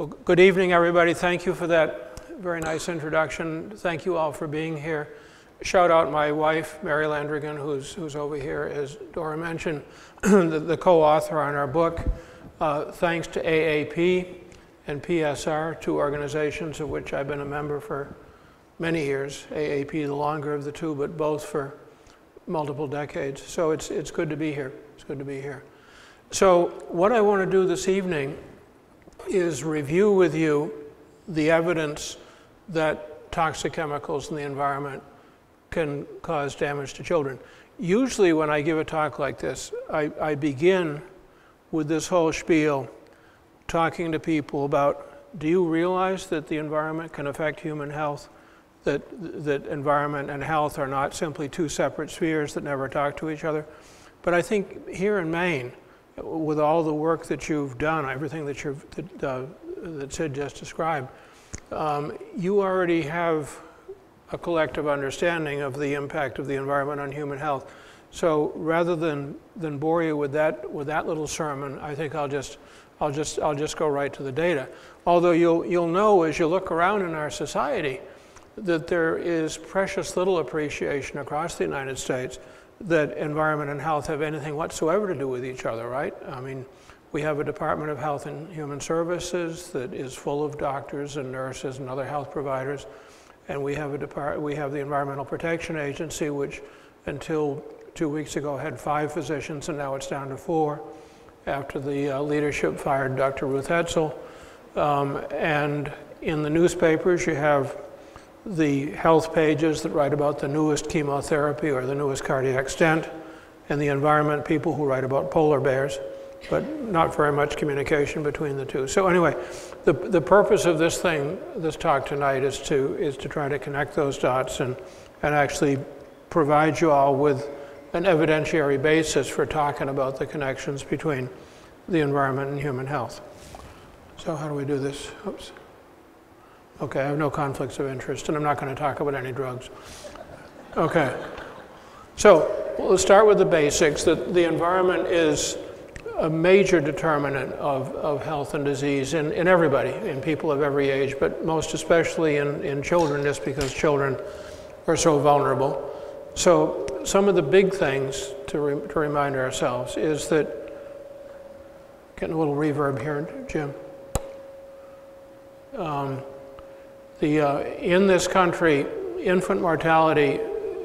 Well, good evening, everybody. Thank you for that very nice introduction. Thank you all for being here. Shout out my wife, Mary Landrigan, who's over here, as Dora mentioned, the co-author on our book. Thanks to AAP and PSR, two organizations of which I've been a member for many years. AAP, the longer of the two, but both for multiple decades. So it's good to be here. It's good to be here. So what I want to do this evening is review with you the evidence that toxic chemicals in the environment can cause damage to children. Usually when I give a talk like this, I begin with this whole spiel talking to people about, do you realize that the environment can affect human health? That environment and health are not simply two separate spheres that never talk to each other? But I think here in Maine, with all the work that you've done, everything that Sid just described, you already have a collective understanding of the impact of the environment on human health. So rather than bore you with that little sermon, I think I'll just go right to the data. Although you'll know as you look around in our society that there is precious little appreciation across the United States that environment and health have anything whatsoever to do with each other, right? I mean, we have a Department of Health and Human Services that is full of doctors and nurses and other health providers, and we have the Environmental Protection Agency, which until 2 weeks ago had 5 physicians, and now it's down to 4 after the leadership fired Dr. Ruth Etzel. And in the newspapers, you have the health pages that write about the newest chemotherapy or the newest cardiac stent, and the environment people who write about polar bears, but not very much communication between the two. So anyway, the purpose of this talk tonight is to try to connect those dots and actually provide you all with an evidentiary basis for talking about the connections between the environment and human health. So how do we do this? Oops. Okay, I have no conflicts of interest, and I'm not going to talk about any drugs. Okay, so let's start with the basics, that the environment is a major determinant of health and disease in everybody, in people of every age, but most especially in children, just because children are so vulnerable. So some of the big things to remind ourselves is that, getting a little reverb here, Jim. In this country, infant mortality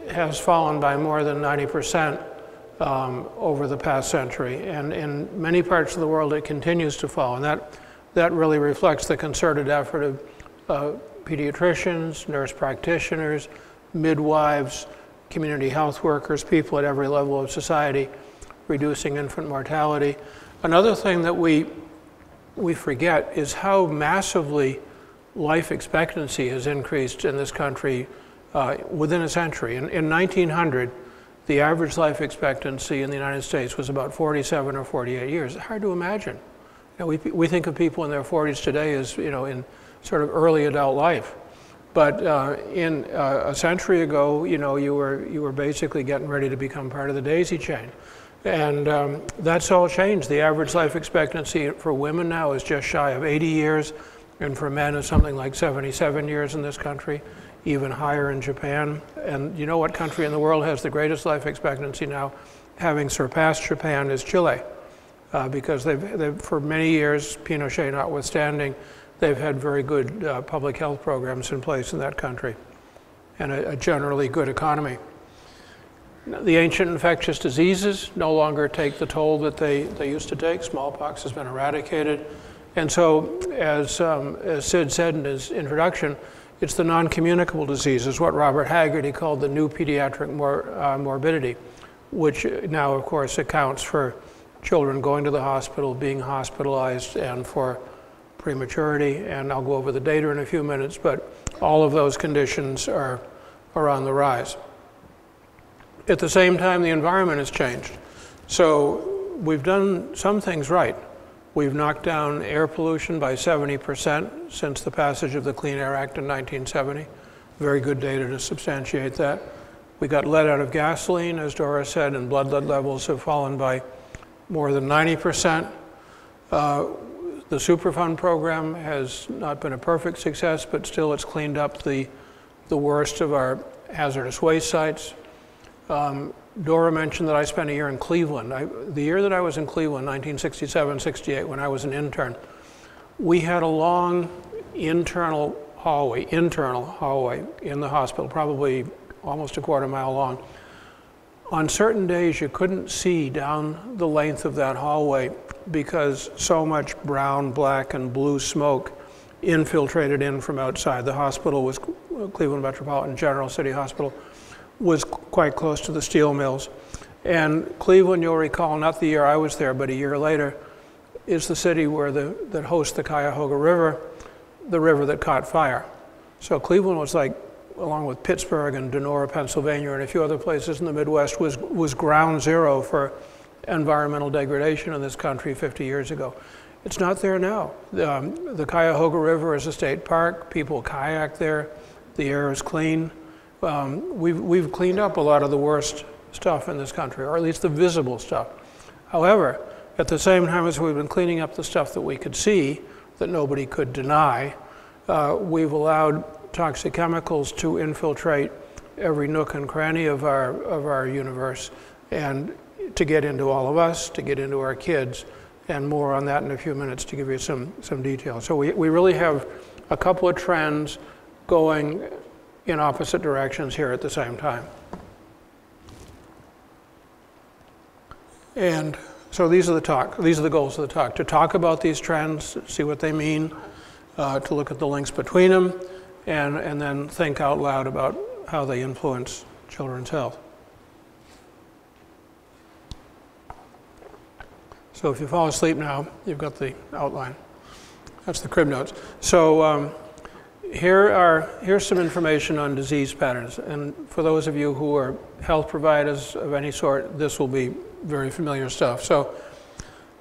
has fallen by more than 90% over the past century, and in many parts of the world it continues to fall, and that really reflects the concerted effort of pediatricians, nurse practitioners, midwives, community health workers, people at every level of society, reducing infant mortality. Another thing that we forget is how massively life expectancy has increased in this country within a century. In 1900, the average life expectancy in the United States was about 47 or 48 years. Hard to imagine. You know, we think of people in their 40s today as, in sort of early adult life. But in a century ago, you were basically getting ready to become part of the daisy chain. And that's all changed. The average life expectancy for women now is just shy of 80 years. And for men is something like 77 years in this country, even higher in Japan. And you know what country in the world has the greatest life expectancy now, having surpassed Japan, is Chile. Because they've, for many years, Pinochet notwithstanding, they've had very good public health programs in place in that country, and a generally good economy. The ancient infectious diseases no longer take the toll that they used to take. Smallpox has been eradicated. And so, as Sid said in his introduction, it's the non-communicable diseases, what Robert Haggerty called the new pediatric morbidity, which now, of course, accounts for children going to the hospital, being hospitalized, and for prematurity. And I'll go over the data in a few minutes, but all of those conditions are on the rise. At the same time, the environment has changed. So we've done some things right. We've knocked down air pollution by 70% since the passage of the Clean Air Act in 1970. Very good data to substantiate that. We got lead out of gasoline, as Dora said, and blood lead levels have fallen by more than 90%. The Superfund program has not been a perfect success, but still it's cleaned up the worst of our hazardous waste sites. Dora mentioned that I spent a year in Cleveland. The year that I was in Cleveland, 1967-68, when I was an intern, we had a long internal hallway in the hospital, probably almost a quarter mile long. On certain days, you couldn't see down the length of that hallway because so much brown, black, and blue smoke infiltrated in from outside. The hospital was Cleveland Metropolitan General City Hospital, was quite close to the steel mills. And Cleveland, you'll recall, not the year I was there, but a year later, is the city where that hosts the Cuyahoga River, the river that caught fire. So Cleveland was like, along with Pittsburgh and Donora, Pennsylvania, and a few other places in the Midwest, was ground zero for environmental degradation in this country 50 years ago. It's not there now. The Cuyahoga River is a state park. People kayak there. The air is clean. We've cleaned up a lot of the worst stuff in this country, or at least the visible stuff. However, at the same time as we've been cleaning up the stuff that we could see, that nobody could deny, we've allowed toxic chemicals to infiltrate every nook and cranny of our universe, and to get into all of us, to get into our kids, and more on that in a few minutes to give you some details. So we really have a couple of trends going in opposite directions here at the same time. And so these are the goals of the talk: to talk about these trends, see what they mean, to look at the links between them, and then think out loud about how they influence children's health. So if you fall asleep now, you've got the outline. That's the crib notes. So here's some information on disease patterns. And for those of you who are health providers of any sort, this will be very familiar stuff. So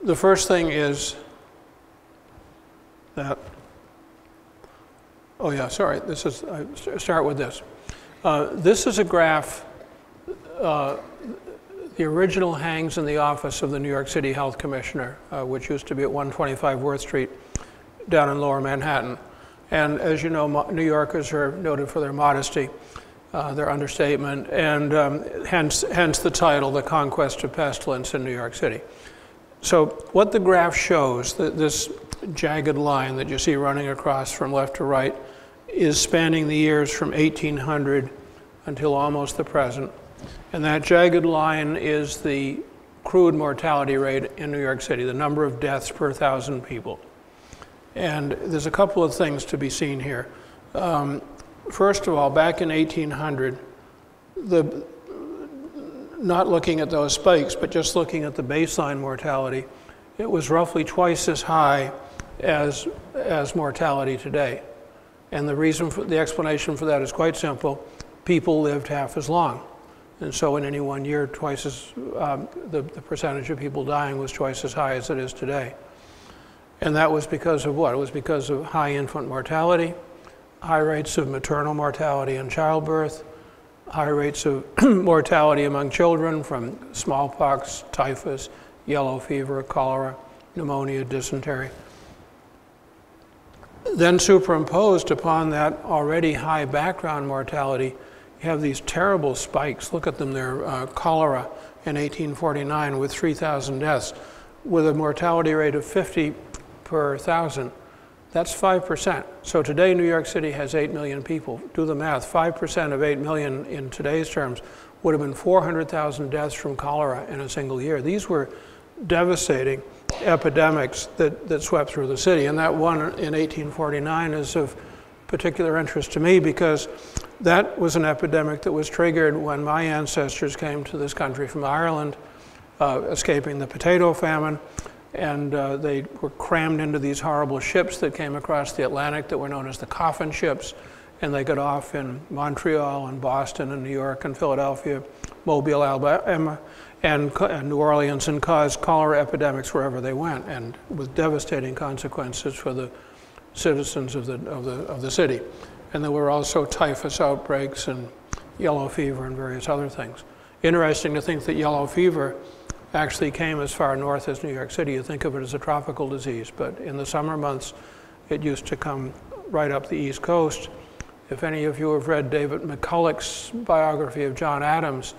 the first thing is that, oh yeah, sorry, I start with this. This is a graph. The original hangs in the office of the New York City Health Commissioner, which used to be at 125 Worth Street down in Lower Manhattan. And as you know, New Yorkers are noted for their modesty, their understatement, and hence the title, The Conquest of Pestilence in New York City. So what the graph shows, this jagged line that you see running across from left to right, is spanning the years from 1800 until almost the present. And that jagged line is the crude mortality rate in New York City, the number of deaths per 1,000 people. And there's a couple of things to be seen here. First of all, back in 1800, not looking at those spikes, but just looking at the baseline mortality, it was roughly twice as high as mortality today. And the explanation for that is quite simple. People lived half as long. And so in any one year, the percentage of people dying was twice as high as it is today. And that was because of what? It was because of high infant mortality, high rates of maternal mortality and childbirth, high rates of mortality among children from smallpox, typhus, yellow fever, cholera, pneumonia, dysentery. Then superimposed upon that already high background mortality, you have these terrible spikes. Look at them there. Cholera in 1849 with 3,000 deaths, with a mortality rate of 50 per 1,000. That's 5%. So today New York City has 8 million people. Do the math. 5% of 8 million in today's terms would have been 400,000 deaths from cholera in a single year. These were devastating epidemics that swept through the city. And that one in 1849 is of particular interest to me because that was an epidemic that was triggered when my ancestors came to this country from Ireland, escaping the potato famine, and they were crammed into these horrible ships that came across the Atlantic that were known as the coffin ships, and they got off in Montreal and Boston and New York and Philadelphia, Mobile, Alabama, and New Orleans, and caused cholera epidemics wherever they went, and with devastating consequences for the citizens of the city. And there were also typhus outbreaks and yellow fever and various other things. Interesting to think that yellow fever actually came as far north as New York City. You think of it as a tropical disease, but in the summer months, it used to come right up the East Coast. If any of you have read David McCulloch's biography of John Adams,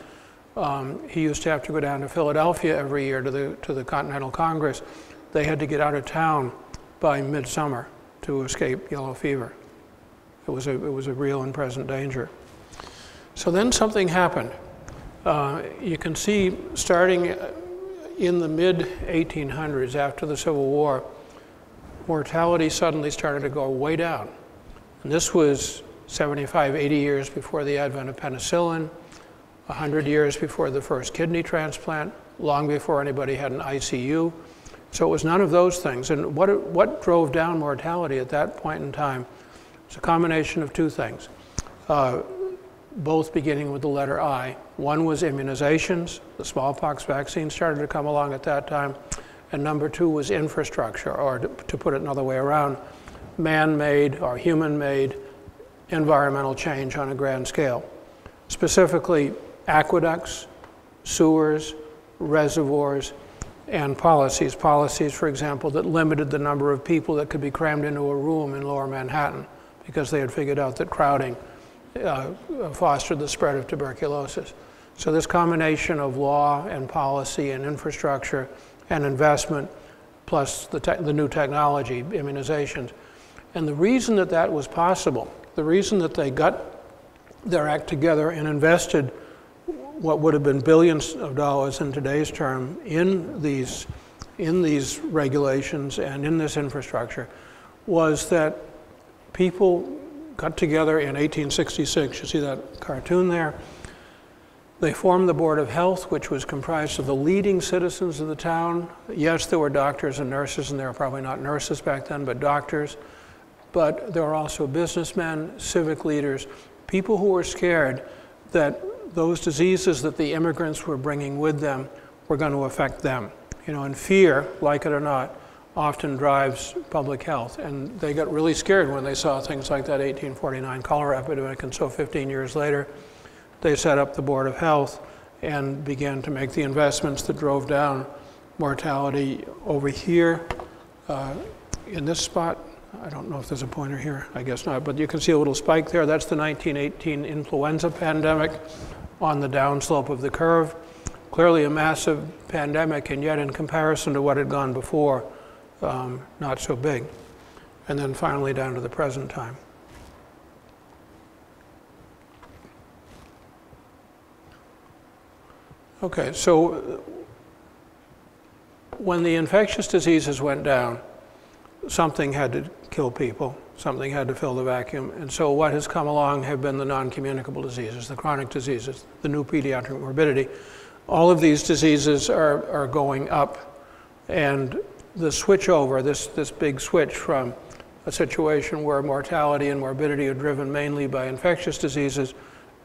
he used to have to go down to Philadelphia every year to the Continental Congress. They had to get out of town by midsummer to escape yellow fever. It was a real and present danger. So then something happened. You can see starting in the mid-1800s, after the Civil War, mortality suddenly started to go way down. And this was 75, 80 years before the advent of penicillin, 100 years before the first kidney transplant, long before anybody had an ICU. So it was none of those things. And what drove down mortality at that point in time was a combination of two things, both beginning with the letter I. One was immunizations. The smallpox vaccine started to come along at that time. And number two was infrastructure, or to put it another way around, man-made or human-made environmental change on a grand scale. Specifically, aqueducts, sewers, reservoirs, and policies. Policies, for example, that limited the number of people that could be crammed into a room in Lower Manhattan because they had figured out that crowding fostered the spread of tuberculosis. So this combination of law and policy and infrastructure and investment, plus the new technology, immunizations. And the reason that that was possible, the reason that they got their act together and invested what would have been billions of dollars in today's term in these regulations and in this infrastructure, was that people got together in 1866. You see that cartoon there? They formed the Board of Health, which was comprised of the leading citizens of the town. Yes, there were doctors and nurses, and there were probably not nurses back then, but doctors. But there were also businessmen, civic leaders, people who were scared that those diseases that the immigrants were bringing with them were going to affect them. You know, and fear, like it or not, often drives public health. And they got really scared when they saw things like that 1849 cholera epidemic, and so 15 years later, they set up the Board of Health and began to make the investments that drove down mortality over here. In this spot, I don't know if there's a pointer here, I guess not, but you can see a little spike there. That's the 1918 influenza pandemic on the downslope of the curve. Clearly a massive pandemic, and yet in comparison to what had gone before, not so big. And then finally down to the present time. Okay, so when the infectious diseases went down, something had to kill people, something had to fill the vacuum, and so what has come along have been the non-communicable diseases, the chronic diseases, the new pediatric morbidity. All of these diseases are going up, and the switch over, this big switch from a situation where mortality and morbidity are driven mainly by infectious diseases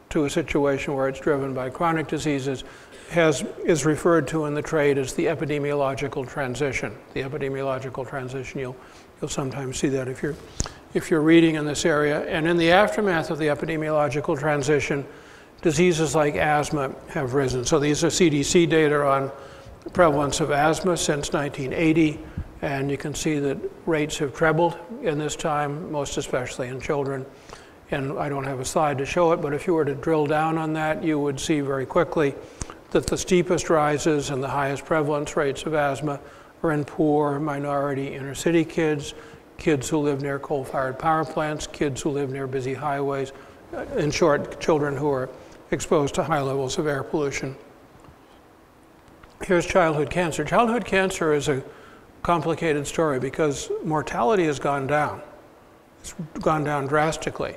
to a situation where it's driven by chronic diseases is referred to in the trade as the epidemiological transition. The epidemiological transition, you'll sometimes see that if you're reading in this area. And in the aftermath of the epidemiological transition, diseases like asthma have risen. So these are CDC data on the prevalence of asthma since 1980, and you can see that rates have trebled in this time, most especially in children. And I don't have a slide to show it, but if you were to drill down on that, you would see very quickly that the steepest rises and the highest prevalence rates of asthma are in poor, minority, inner city kids, kids who live near coal-fired power plants, kids who live near busy highways, in short, children who are exposed to high levels of air pollution. Here's childhood cancer. Childhood cancer is a complicated story because mortality has gone down. It's gone down drastically.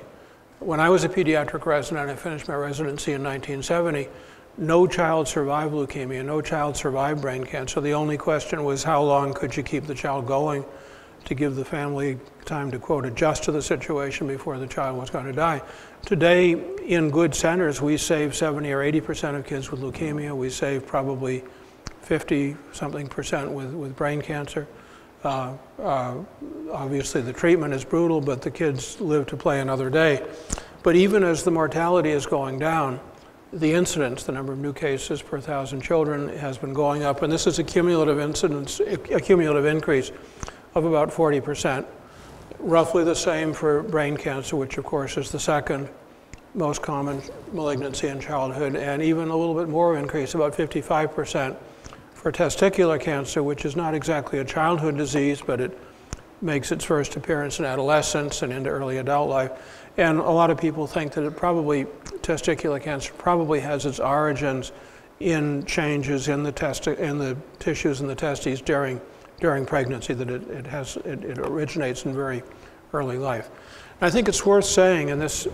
When I was a pediatric resident, I finished my residency in 1970, no child survived leukemia, no child survived brain cancer. The only question was how long could you keep the child going to give the family time to, quote, adjust to the situation before the child was going to die. Today, in good centers, we save 70 or 80% of kids with leukemia. We save probably 50-something% with brain cancer. Obviously, the treatment is brutal, but the kids live to play another day. But even as the mortality is going down, the incidence, the number of new cases per 1,000 children, has been going up, and this is a cumulative increase of about 40%. Roughly the same for brain cancer, which of course is the second most common malignancy in childhood, and even a little bit more increase, about 55%, for testicular cancer, which is not exactly a childhood disease, but it makes its first appearance in adolescence and into early adult life. And a lot of people think that testicular cancer probably has its origins in changes in the tissues in the testes during pregnancy, that it originates in very early life. And I think it's worth saying in this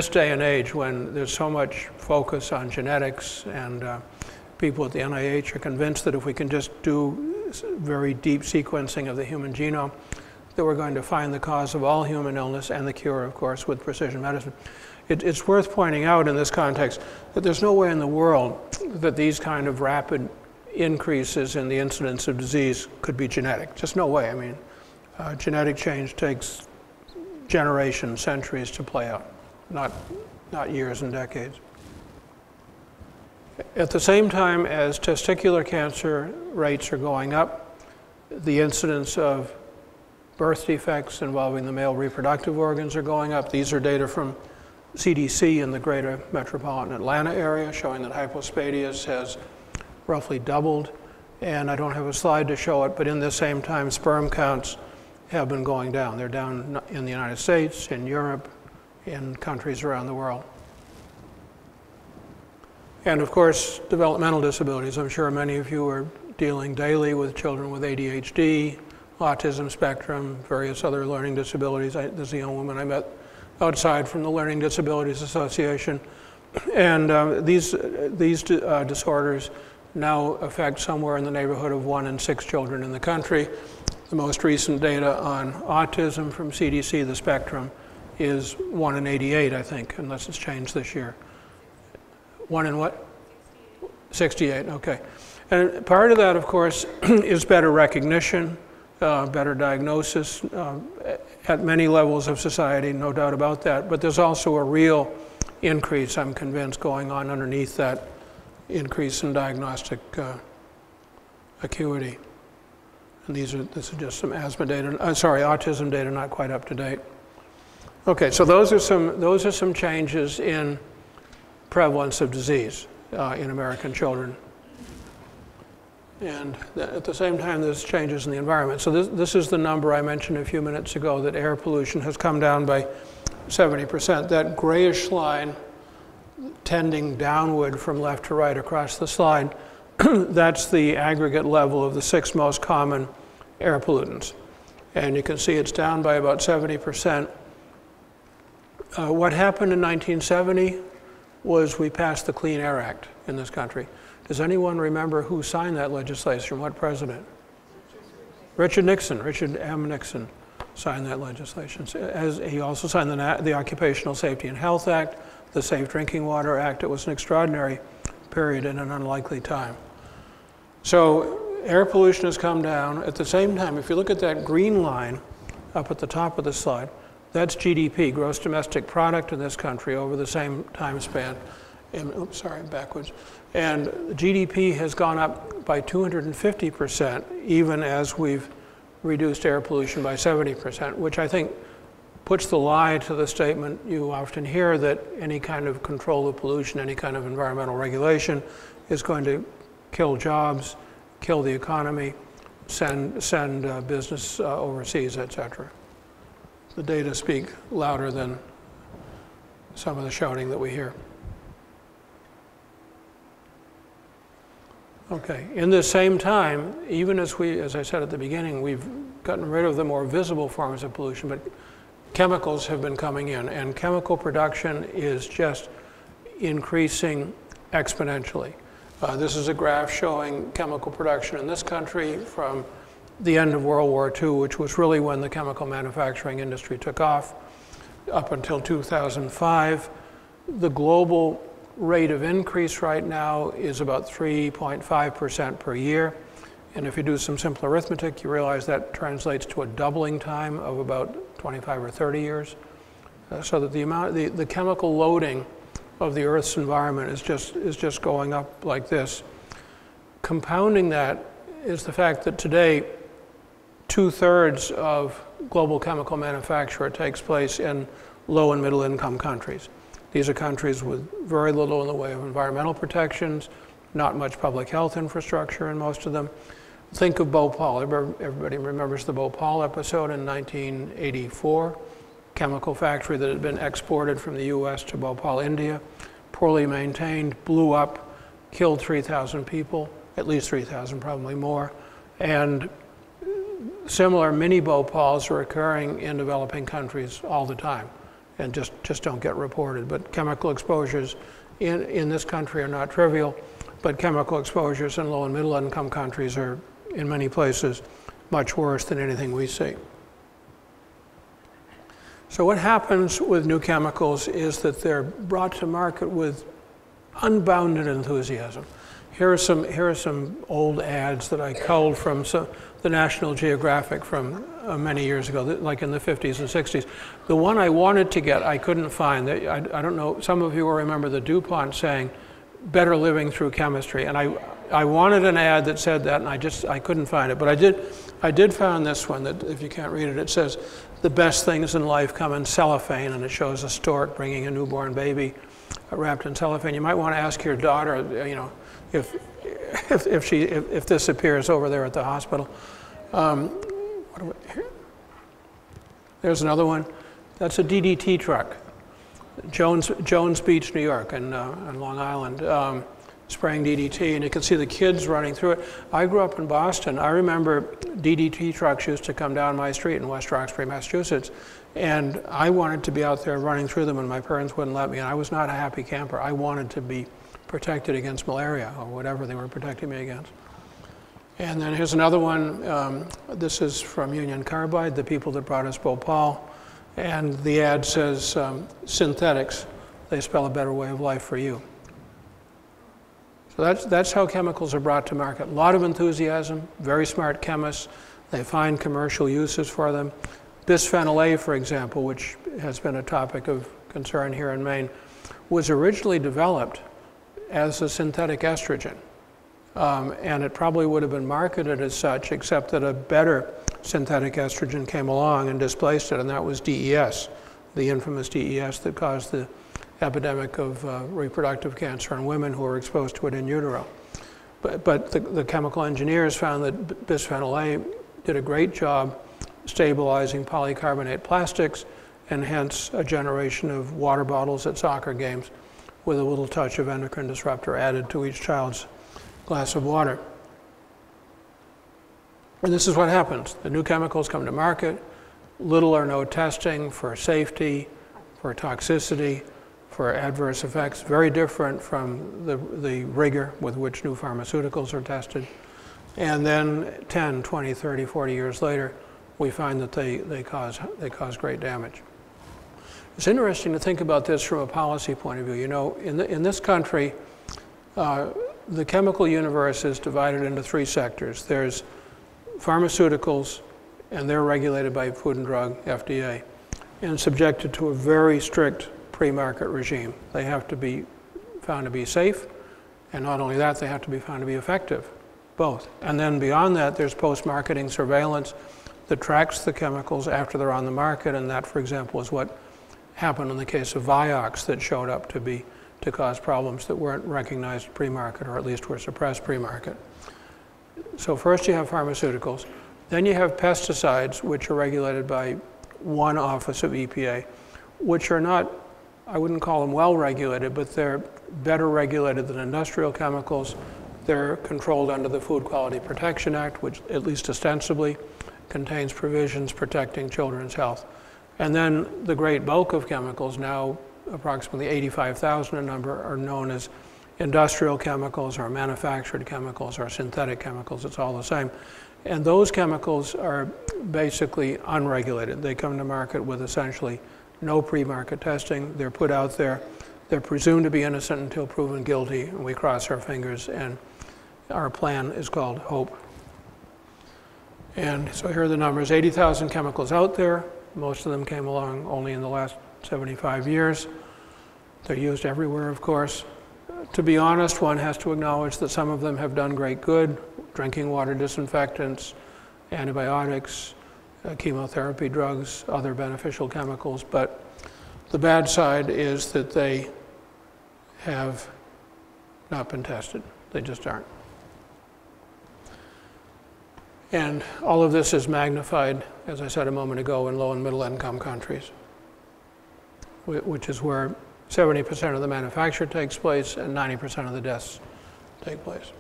day and age when there's so much focus on genetics, and people at the NIH are convinced that if we can just do very deep sequencing of the human genome, that we're going to find the cause of all human illness and the cure, of course, with precision medicine. It's worth pointing out in this context that there's no way in the world that these kind of rapid increases in the incidence of disease could be genetic. Just no way. I mean, genetic change takes generations, centuries to play out, not years and decades. At the same time as testicular cancer rates are going up, the incidence of birth defects involving the male reproductive organs are going up. These are data from CDC in the greater metropolitan Atlanta area showing that hypospadias has roughly doubled. And I don't have a slide to show it, but in the same time, sperm counts have been going down. They're down in the United States, in Europe, in countries around the world. And of course, developmental disabilities. I'm sure many of you are dealing daily with children with ADHD, autism spectrum, various other learning disabilities. There's a young woman I met outside from the Learning Disabilities Association. And these disorders now affect somewhere in the neighborhood of 1 in 6 children in the country. The most recent data on autism from CDC, the spectrum, is 1 in 88, I think, unless it's changed this year. 1 in what? 68, okay. And part of that, of course, is better recognition, better diagnosis at many levels of society, no doubt about that. But there's also a real increase, I'm convinced, going on underneath that increase in diagnostic acuity. And this is just some asthma data, autism data, not quite up to date. Okay, so those are some changes in prevalence of disease in American children. And at the same time, there's changes in the environment. So this is the number I mentioned a few minutes ago, that air pollution has come down by 70%. That grayish line tending downward from left to right across the slide, that's the aggregate level of the 6 most common air pollutants. And you can see it's down by about 70%. What happened in 1970 was we passed the Clean Air Act in this country. Does anyone remember who signed that legislation? What president? Richard M. Nixon signed that legislation. He also signed the Occupational Safety and Health Act, the Safe Drinking Water Act. It was an extraordinary period in an unlikely time. So air pollution has come down. At the same time, if you look at that green line up at the top of the slide, that's GDP, gross domestic product in this country over the same time span. Oops, sorry, backwards. And GDP has gone up by 250%, even as we've reduced air pollution by 70%, which I think puts the lie to the statement you often hear that any kind of control of pollution, any kind of environmental regulation is going to kill jobs, kill the economy, send business overseas, et cetera. The data speak louder than some of the shouting that we hear. Okay, in the same time, even as I said at the beginning, we've gotten rid of the more visible forms of pollution, but chemicals have been coming in, and chemical production is just increasing exponentially. This is a graph showing chemical production in this country from the end of World War II, which was really when the chemical manufacturing industry took off, up until 2005. The global rate of increase right now is about 3.5% per year. And if you do some simple arithmetic, you realize that translates to a doubling time of about 25 or 30 years. So that the chemical loading of the Earth's environment is just going up like this. Compounding that is the fact that today 2/3 of global chemical manufacture takes place in low and middle income countries. These are countries with very little in the way of environmental protections, not much public health infrastructure in most of them. Think of Bhopal. Everybody remembers the Bhopal episode in 1984. Chemical factory that had been exported from the US to Bhopal, India, poorly maintained, blew up, killed 3,000 people, at least 3,000, probably more. And similar mini Bhopals are occurring in developing countries all the time and just don't get reported. But chemical exposures in this country are not trivial, but chemical exposures in low and middle income countries are in many places much worse than anything we see. So what happens with new chemicals is that they're brought to market with unbounded enthusiasm. Here are some old ads that I culled from the National Geographic from many years ago, like in the 50s and 60s. The one I wanted to get, I couldn't find. I don't know, some of you will remember the DuPont saying, "Better living through chemistry." And I wanted an ad that said that, and I couldn't find it. But I did find this one that, if you can't read it, it says, "The best things in life come in cellophane," and it shows a stork bringing a newborn baby wrapped in cellophane. You might want to ask your daughter, you know, if this appears over there at the hospital. There's another one. That's a DDT truck. Jones Beach, New York, and on Long Island, spraying DDT, and you can see the kids running through it. I grew up in Boston. I remember DDT trucks used to come down my street in West Roxbury, Massachusetts, and I wanted to be out there running through them, and my parents wouldn't let me, and I was not a happy camper. I wanted to be protected against malaria or whatever they were protecting me against. And then here's another one. This is from Union Carbide, the people that brought us Bhopal. And the ad says, "Synthetics, they spell a better way of life for you." So that's how chemicals are brought to market. A lot of enthusiasm, very smart chemists. They find commercial uses for them. Bisphenol A, for example, which has been a topic of concern here in Maine, was originally developed as a synthetic estrogen. And it probably would have been marketed as such, except that a better synthetic estrogen came along and displaced it, and that was DES, the infamous DES that caused the epidemic of reproductive cancer in women who were exposed to it in utero. But the chemical engineers found that bisphenol A did a great job stabilizing polycarbonate plastics, and hence a generation of water bottles at soccer games with a little touch of endocrine disruptor added to each child's glass of water. And this is what happens. The new chemicals come to market, little or no testing for safety, for toxicity, for adverse effects, very different from the rigor with which new pharmaceuticals are tested. And then 10, 20, 30, 40 years later, we find that they cause great damage. It's interesting to think about this from a policy point of view. You know, in this country, the chemical universe is divided into three sectors. There's pharmaceuticals, and they're regulated by Food and Drug, FDA, and subjected to a very strict pre-market regime. They have to be found to be safe, and not only that, they have to be found to be effective, both. And then beyond that, there's post-marketing surveillance that tracks the chemicals after they're on the market, and that, for example, is what happened in the case of Vioxx that showed up to cause problems that weren't recognized pre-market, or at least were suppressed pre-market. So first you have pharmaceuticals, then you have pesticides, which are regulated by one office of EPA, which are not, I wouldn't call them well regulated, but they're better regulated than industrial chemicals. They're controlled under the Food Quality Protection Act, which at least ostensibly contains provisions protecting children's health. And then the great bulk of chemicals, now approximately 85,000 in number, are known as industrial chemicals or manufactured chemicals or synthetic chemicals. It's all the same. And those chemicals are basically unregulated. They come to market with essentially no pre-market testing. They're put out there. They're presumed to be innocent until proven guilty, and we cross our fingers, and our plan is called HOPE. And so here are the numbers. 80,000 chemicals out there. Most of them came along only in the last 75 years. They're used everywhere, of course. To be honest, one has to acknowledge that some of them have done great good: drinking water disinfectants, antibiotics, chemotherapy drugs, other beneficial chemicals. But the bad side is that they have not been tested. They just aren't. And all of this is magnified, as I said a moment ago, in low and middle income countries, which is where 70% of the manufacture takes place and 90% of the deaths take place.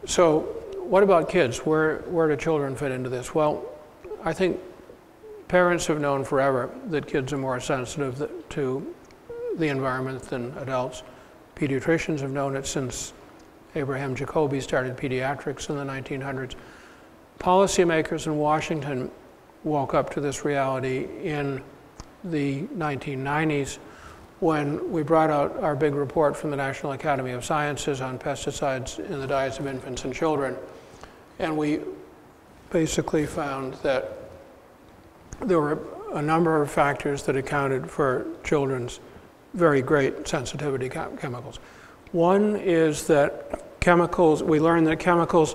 So what about kids? Where do children fit into this? Well, I think parents have known forever that kids are more sensitive to the environment than adults. Pediatricians have known it since Abraham Jacobi started pediatrics in the 1900s. Policymakers in Washington woke up to this reality in the 1990s when we brought out our big report from the National Academy of Sciences on pesticides in the diets of infants and children. And we basically found that there were a number of factors that accounted for children's very great sensitivity chemicals. One is that chemicals, we learned that chemicals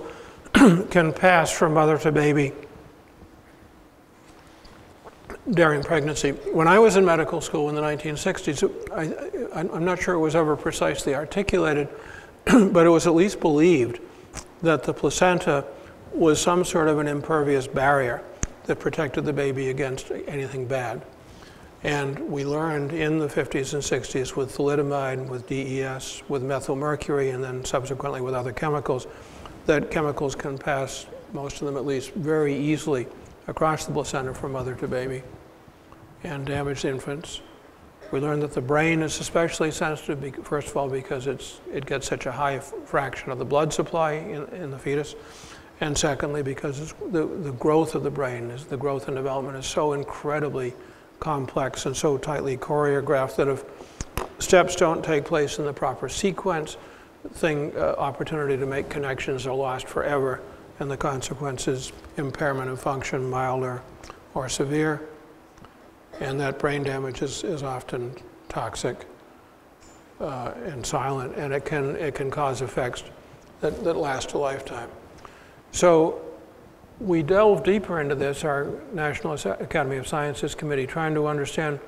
can pass from mother to baby during pregnancy. When I was in medical school in the 1960s, I'm not sure it was ever precisely articulated, but it was at least believed that the placenta was some sort of an impervious barrier that protected the baby against anything bad. And we learned in the 50s and 60s with thalidomide, with DES, with methylmercury, and then subsequently with other chemicals, that chemicals can pass, most of them at least, very easily across the placenta from mother to baby and damage infants. We learned that the brain is especially sensitive, first of all, because it gets such a high fraction of the blood supply in the fetus, and secondly, because the growth of the brain, the growth and development is so incredibly complex and so tightly choreographed that if steps don't take place in the proper sequence, opportunity to make connections are lost forever, and the consequence is impairment of function, mild or severe. And that brain damage is often toxic and silent, and it can cause effects that last a lifetime. So we delve deeper into this, our National Academy of Sciences Committee, trying to understand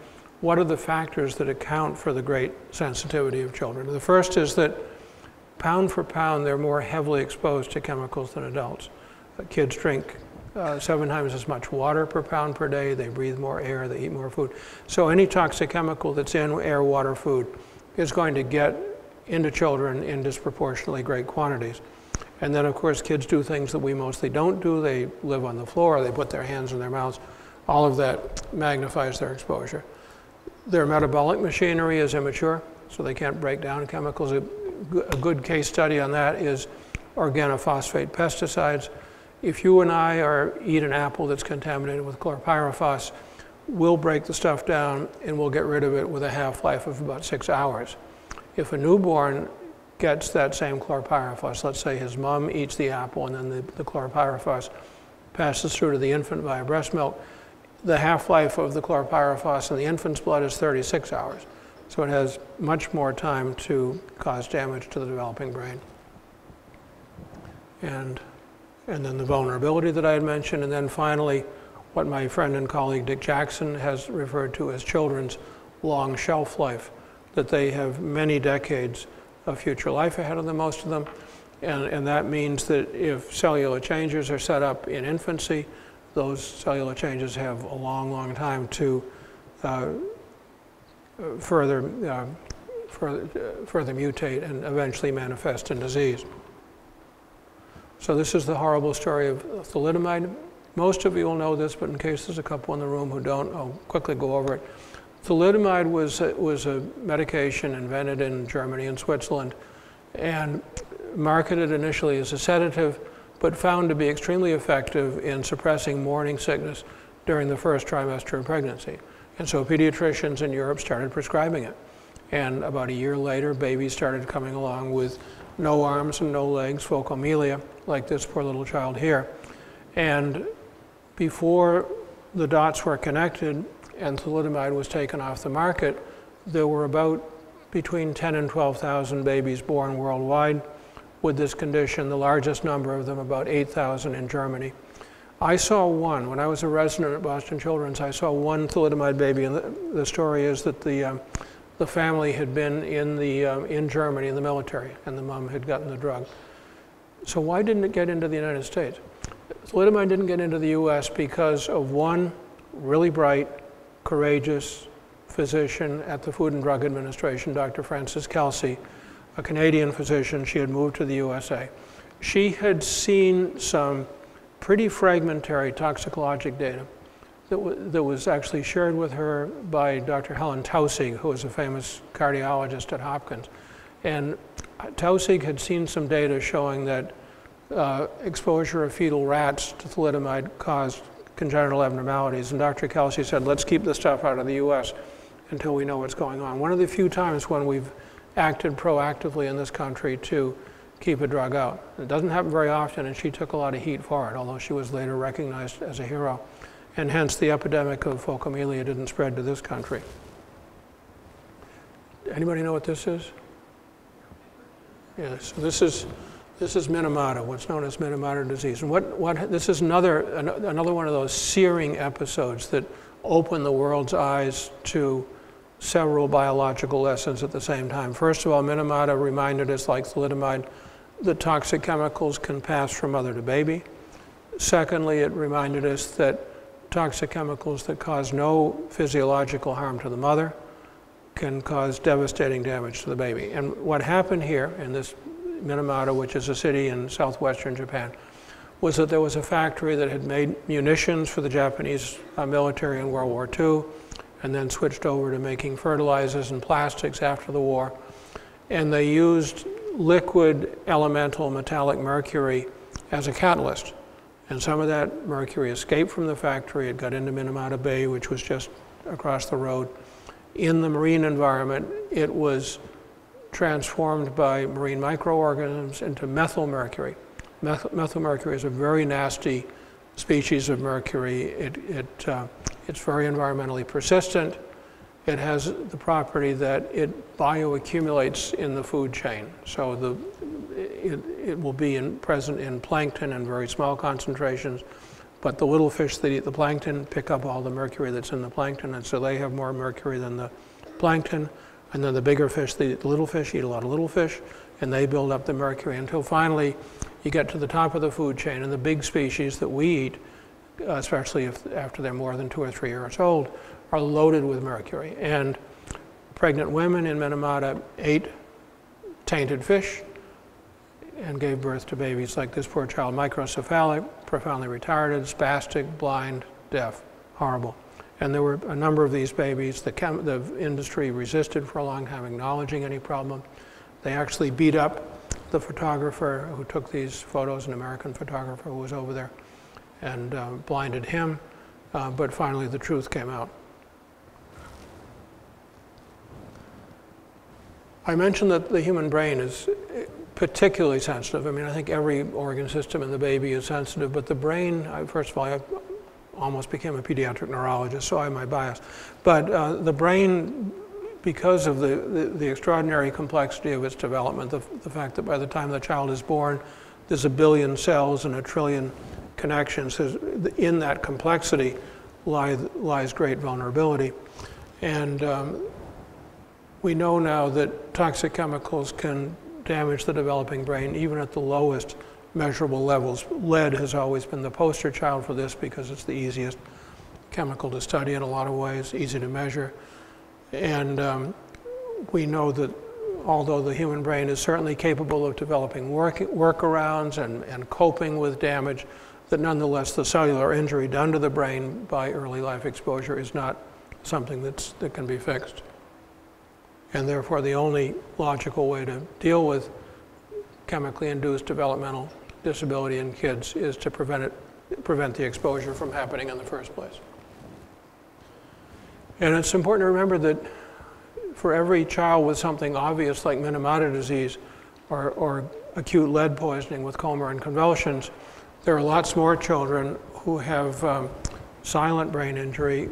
what are the factors that account for the great sensitivity of children. The first is that pound for pound, they're more heavily exposed to chemicals than adults. Kids drink 7 times as much water per pound per day, they breathe more air, they eat more food. So any toxic chemical that's in air, water, food is going to get into children in disproportionately great quantities. And then, of course, kids do things that we mostly don't do. They live on the floor, they put their hands in their mouths. All of that magnifies their exposure. Their metabolic machinery is immature, so they can't break down chemicals. A good case study on that is organophosphate pesticides. If you and I eat an apple that's contaminated with chlorpyrifos, we'll break the stuff down and we'll get rid of it with a half-life of about 6 hours. If a newborn gets that same chlorpyrifos, let's say his mom eats the apple and then the chlorpyrifos passes through to the infant via breast milk, the half-life of the chlorpyrifos in the infant's blood is 36 hours. So it has much more time to cause damage to the developing brain. And then the vulnerability that I had mentioned, and then finally, what my friend and colleague Dick Jackson has referred to as children's long shelf life, that they have many decades of future life ahead of them, most of them, and that means that if cellular changes are set up in infancy, those cellular changes have a long, long time to further mutate and eventually manifest in disease. So this is the horrible story of thalidomide. Most of you will know this, but in case there's a couple in the room who don't, I'll quickly go over it. Thalidomide was a medication invented in Germany and Switzerland and marketed initially as a sedative, but found to be extremely effective in suppressing morning sickness during the first trimester of pregnancy. And so pediatricians in Europe started prescribing it. And about a year later, babies started coming along with no arms and no legs, phocomelia, like this poor little child here. And before the dots were connected, and thalidomide was taken off the market, there were about between 10 and 12,000 babies born worldwide with this condition, the largest number of them, about 8,000 in Germany. I saw one, when I was a resident at Boston Children's, I saw one thalidomide baby, and the story is that the family had been in Germany in the military, and the mom had gotten the drug. So why didn't it get into the United States? Thalidomide didn't get into the US because of one really bright, courageous physician at the Food and Drug Administration, Dr. Frances Kelsey, a Canadian physician. She had moved to the USA. She had seen some pretty fragmentary toxicologic data that was actually shared with her by Dr. Helen Taussig, who was a famous cardiologist at Hopkins. And Taussig had seen some data showing that exposure of fetal rats to thalidomide caused congenital abnormalities. And Dr. Kelsey said, let's keep this stuff out of the US until we know what's going on. One of the few times when we've acted proactively in this country to keep a drug out. It doesn't happen very often, and she took a lot of heat for it, although she was later recognized as a hero. And hence the epidemic of phocomelia didn't spread to this country. Anybody know what this is? Yeah, so this is Minamata, what's known as Minamata disease. And this is another one of those searing episodes that open the world's eyes to several biological lessons at the same time. First of all, Minamata reminded us, like thalidomide, that toxic chemicals can pass from mother to baby. Secondly, it reminded us that toxic chemicals that cause no physiological harm to the mother can cause devastating damage to the baby. And what happened here in this Minamata, which is a city in southwestern Japan, was that there was a factory that had made munitions for the Japanese military in World War II, and then switched over to making fertilizers and plastics after the war. And they used liquid elemental metallic mercury as a catalyst. And some of that mercury escaped from the factory. It got into Minamata Bay, which was just across the road. In the marine environment, it was transformed by marine microorganisms into methylmercury. Methylmercury is a very nasty species of mercury. It's very environmentally persistent. It has the property that it bioaccumulates in the food chain. So it will be present in plankton in very small concentrations, but the little fish that eat the plankton pick up all the mercury that's in the plankton, and so they have more mercury than the plankton. And then the bigger fish that eat the little fish eat a lot of little fish, and they build up the mercury until finally you get to the top of the food chain, and the big species that we eat, especially after they're more than 2 or 3 years old, are loaded with mercury. And pregnant women in Minamata ate tainted fish and gave birth to babies like this poor child, microcephalic, profoundly retarded, spastic, blind, deaf, horrible. And there were a number of these babies. The industry resisted for a long time, acknowledging any problem. They actually beat up the photographer who took these photos, an American photographer who was over there, and blinded him. But finally, the truth came out. I mentioned that the human brain is particularly sensitive. I mean, I think every organ system in the baby is sensitive, but the brain, first of all, I almost became a pediatric neurologist, so I have my bias. But the brain, because of the extraordinary complexity of its development, the fact that by the time the child is born, there's 1 billion cells and 1 trillion connections, in that complexity lies great vulnerability. And we know now that toxic chemicals can damage the developing brain even at the lowest measurable levels. Lead has always been the poster child for this because it's the easiest chemical to study in a lot of ways, easy to measure. And we know that although the human brain is certainly capable of developing workarounds and coping with damage, that nonetheless the cellular injury done to the brain by early life exposure is not something that can be fixed. And therefore the only logical way to deal with chemically induced developmental disability in kids is to prevent the exposure from happening in the first place. And it's important to remember that for every child with something obvious like Minamata disease or acute lead poisoning with coma and convulsions, there are lots more children who have silent brain injury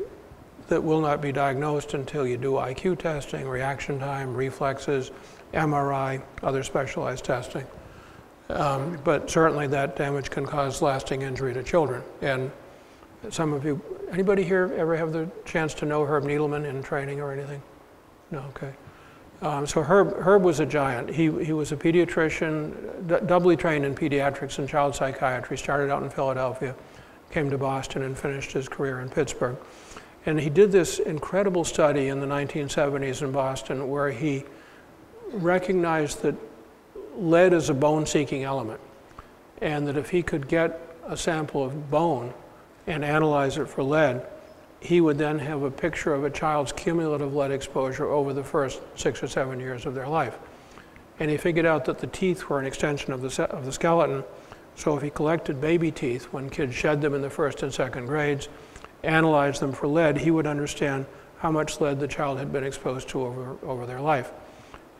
that will not be diagnosed until you do IQ testing, reaction time, reflexes, MRI, other specialized testing. But certainly that damage can cause lasting injury to children. And some of you, anybody here ever have the chance to know Herb Needleman in training or anything? No, okay. So Herb was a giant. He was a pediatrician, doubly trained in pediatrics and child psychiatry, started out in Philadelphia, came to Boston and finished his career in Pittsburgh. And he did this incredible study in the 1970s in Boston where he recognized that lead is a bone-seeking element, and that if he could get a sample of bone and analyze it for lead, he would then have a picture of a child's cumulative lead exposure over the first 6 or 7 years of their life. And he figured out that the teeth were an extension of the skeleton, so if he collected baby teeth when kids shed them in the first and second grades, analyzed them for lead, he would understand how much lead the child had been exposed to over their life.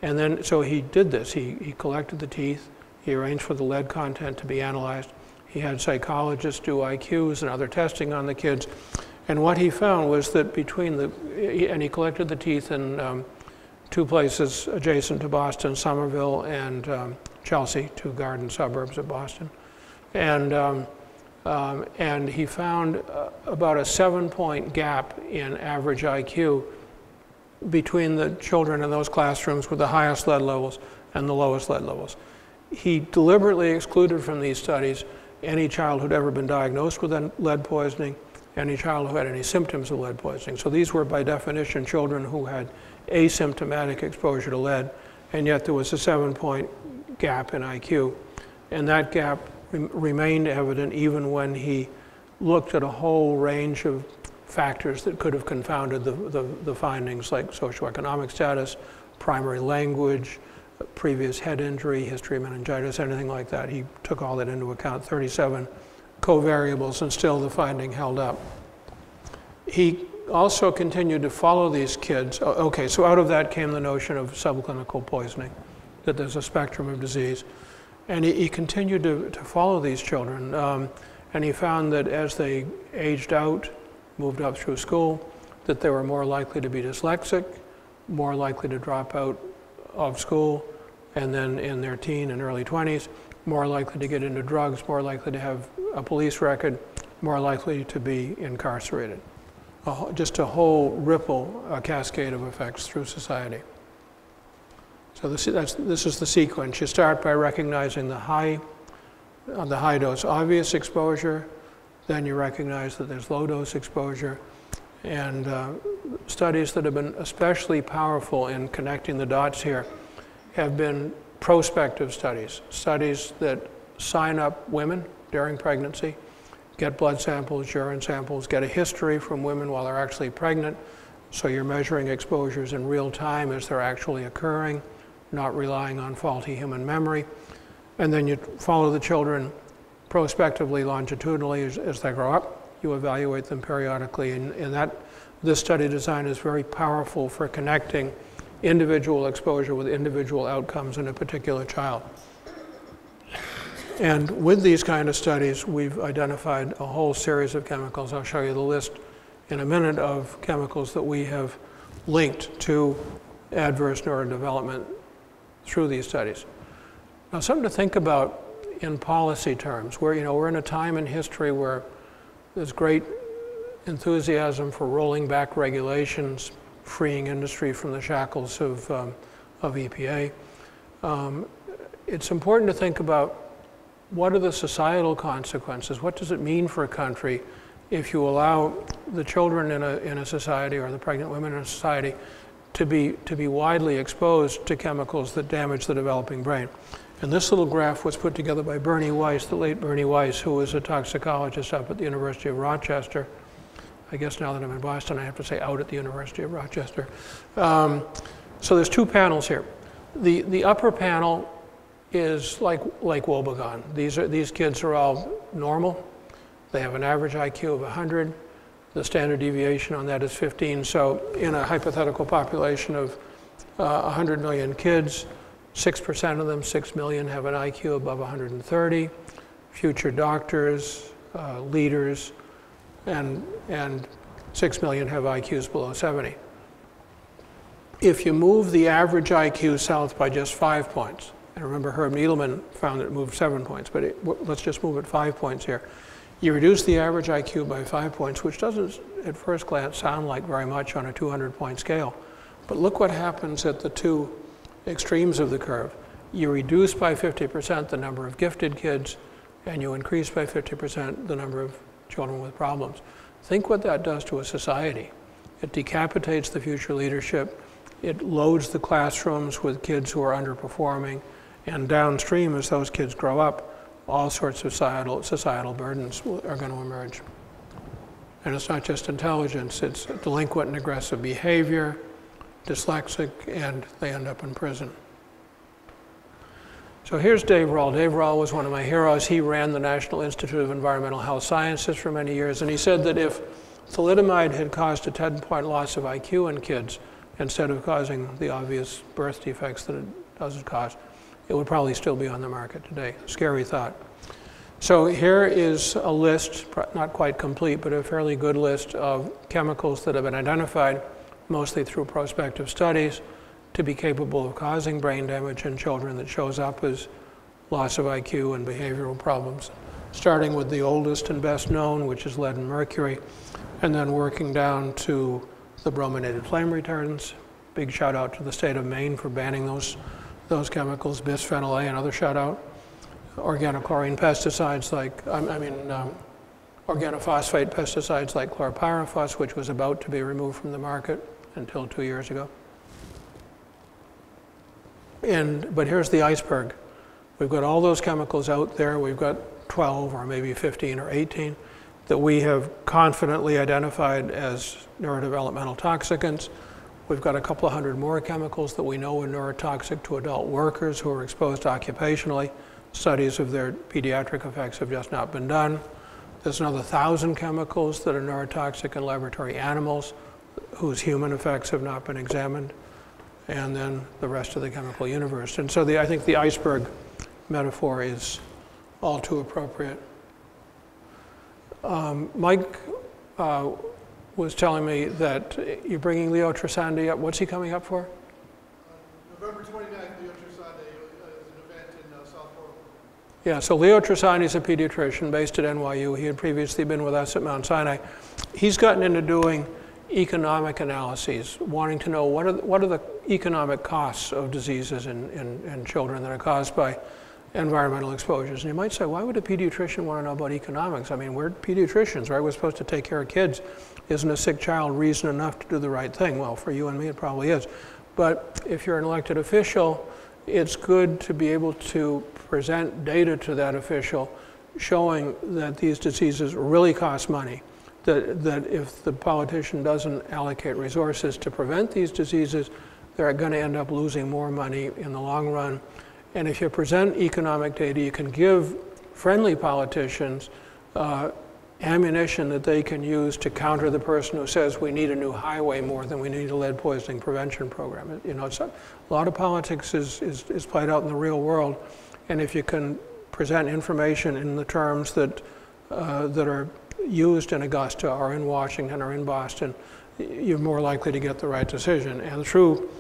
And then, so he did this. He collected the teeth, he arranged for the lead content to be analyzed, he had psychologists do IQs and other testing on the kids, and what he found was that and he collected the teeth in 2 places adjacent to Boston, Somerville and Chelsea, 2 garden suburbs of Boston. And he found about a 7-point gap in average IQ between the children in those classrooms with the highest lead levels and the lowest lead levels. He deliberately excluded from these studies any child who'd ever been diagnosed with lead poisoning, any child who had any symptoms of lead poisoning. So these were by definition children who had asymptomatic exposure to lead, and yet there was a 7-point gap in IQ. And that gap remained evident even when he looked at a whole range of factors that could have confounded the findings, like socioeconomic status, primary language, previous head injury, history of meningitis, anything like that. He took all that into account, 37 covariables, and still the finding held up. He also continued to follow these kids. Okay, so out of that came the notion of subclinical poisoning, that there's a spectrum of disease. And he continued to follow these children, and he found that as they aged out, moved up through school, that they were more likely to be dyslexic, more likely to drop out of school, and then in their teen and early 20s, more likely to get into drugs, more likely to have a police record, more likely to be incarcerated. Just a whole ripple, a cascade of effects through society. So this is the sequence. You start by recognizing the high dose obvious exposure, then you recognize that there's low dose exposure, and studies that have been especially powerful in connecting the dots here have been prospective studies, studies that sign up women during pregnancy, get blood samples, urine samples, get a history from women while they're actually pregnant, so you're measuring exposures in real time as they're actually occurring, not relying on faulty human memory. And then you follow the children prospectively, longitudinally as they grow up. You evaluate them periodically, and this study design is very powerful for connecting individual exposure with individual outcomes in a particular child. And with these kind of studies, we've identified a whole series of chemicals. I'll show you the list in a minute of chemicals that we have linked to adverse neurodevelopment through these studies. Now, something to think about in policy terms, where we're in a time in history where there's great enthusiasm for rolling back regulations, freeing industry from the shackles of EPA. It's important to think about what are the societal consequences? What does it mean for a country if you allow the children in a society, or the pregnant women in a society, to be widely exposed to chemicals that damage the developing brain? And this little graph was put together by Bernie Weiss, the late Bernie Weiss, who was a toxicologist up at the University of Rochester. I guess now that I'm in Boston, I have to say out at the University of Rochester. So there's 2 panels here. The upper panel is like Wobegon. These kids are all normal. They have an average IQ of 100. The standard deviation on that is 15. So in a hypothetical population of 100 million kids, 6% of them, 6 million, have an IQ above 130. Future doctors, leaders, and 6 million have IQs below 70. If you move the average IQ south by just 5 points, and remember Herb Needleman found that it moved 7 points, but let's just move it 5 points here. You reduce the average IQ by 5 points, which doesn't at first glance sound like very much on a 200-point scale. But look what happens at the two extremes of the curve. You reduce by 50% the number of gifted kids, and you increase by 50% the number of children with problems. Think what that does to a society. It decapitates the future leadership. It loads the classrooms with kids who are underperforming, and downstream, as those kids grow up, all sorts of societal burdens are going to emerge. And it's not just intelligence, it's delinquent and aggressive behavior, dyslexic, and they end up in prison. So here's Dave Rall. Dave Rall was one of my heroes. He ran the National Institute of Environmental Health Sciences for many years, and he said that if thalidomide had caused a 10-point loss of IQ in kids, instead of causing the obvious birth defects that it doesn't cause, it would probably still be on the market today. Scary thought. So here is a list, not quite complete, but a fairly good list of chemicals that have been identified, mostly through prospective studies, to be capable of causing brain damage in children that shows up as loss of IQ and behavioral problems, starting with the oldest and best known, which is lead and mercury, and then working down to the brominated flame retardants. Big shout out to the state of Maine for banning those chemicals, bisphenol A, another shout out. Organochlorine pesticides like, organophosphate pesticides like chlorpyrifos, which was about to be removed from the market until 2 years ago. But here's the iceberg. We've got all those chemicals out there. We've got 12 or maybe 15 or 18 that we have confidently identified as neurodevelopmental toxicants. We've got a couple of hundred more chemicals that we know are neurotoxic to adult workers who are exposed occupationally. Studies of their pediatric effects have just not been done. There's another 1,000 chemicals that are neurotoxic in laboratory animals whose human effects have not been examined, and then the rest of the chemical universe. And so I think the iceberg metaphor is all too appropriate. Mike was telling me that you're bringing Leo Trasandi up. What's he coming up for? November 29th, Leo Trasandi is an event in South Florida. Yeah, so Leo Trasandi is a pediatrician based at NYU. He had previously been with us at Mount Sinai. He's gotten into doing economic analyses, wanting to know what are the economic costs of diseases in children that are caused by environmental exposures. And you might say, why would a pediatrician want to know about economics? I mean, we're pediatricians, right? We're supposed to take care of kids. Isn't a sick child reason enough to do the right thing? Well, for you and me, it probably is. But if you're an elected official, it's good to be able to present data to that official showing that these diseases really cost money, that if the politician doesn't allocate resources to prevent these diseases, they're going to end up losing more money in the long run. And if you present economic data, you can give friendly politicians ammunition that they can use to counter the person who says we need a new highway more than we need a lead poisoning prevention program. You know, a lot of politics is played out in the real world, and if you can present information in the terms that are used in Augusta or in Washington or in Boston, you're more likely to get the right decision. And through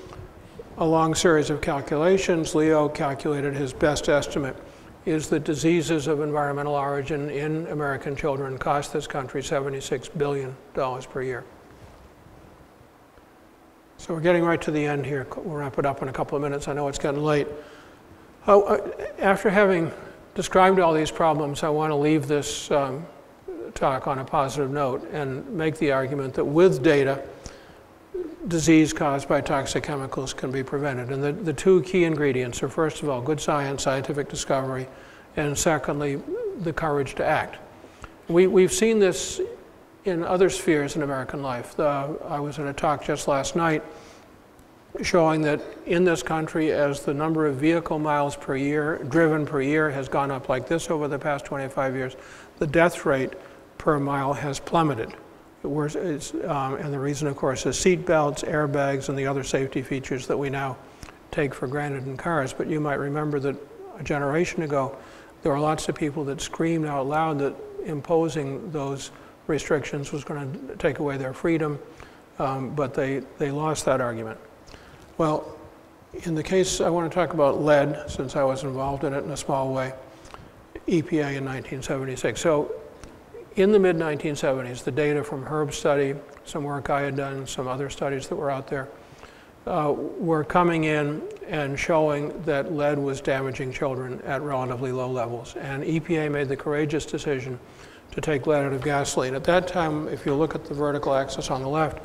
a long series of calculations, Leo calculated his best estimate is that diseases of environmental origin in American children cost this country $76 billion per year. So we're getting right to the end here. We'll wrap it up in a couple of minutes. I know it's getting late. After having described all these problems, I want to leave this talk on a positive note and make the argument that with data, disease caused by toxic chemicals can be prevented. And the two key ingredients are, first of all, good science, scientific discovery, and secondly, the courage to act. We've seen this in other spheres in American life. I was in a talk just last night showing that in this country, as the number of vehicle miles per year, driven per year, has gone up like this over the past 25 years, the death rate per mile has plummeted. And the reason, of course, is seat belts, airbags, and the other safety features that we now take for granted in cars. But you might remember that a generation ago, there were lots of people that screamed out loud that imposing those restrictions was going to take away their freedom, but they lost that argument. Well, in the case, I want to talk about lead, since I was involved in it in a small way, EPA in 1976. So in the mid-1970s, the data from Herb's study, some work I had done, some other studies that were out there, were coming in and showing that lead was damaging children at relatively low levels. And EPA made the courageous decision to take lead out of gasoline. At that time, if you look at the vertical axis on the left,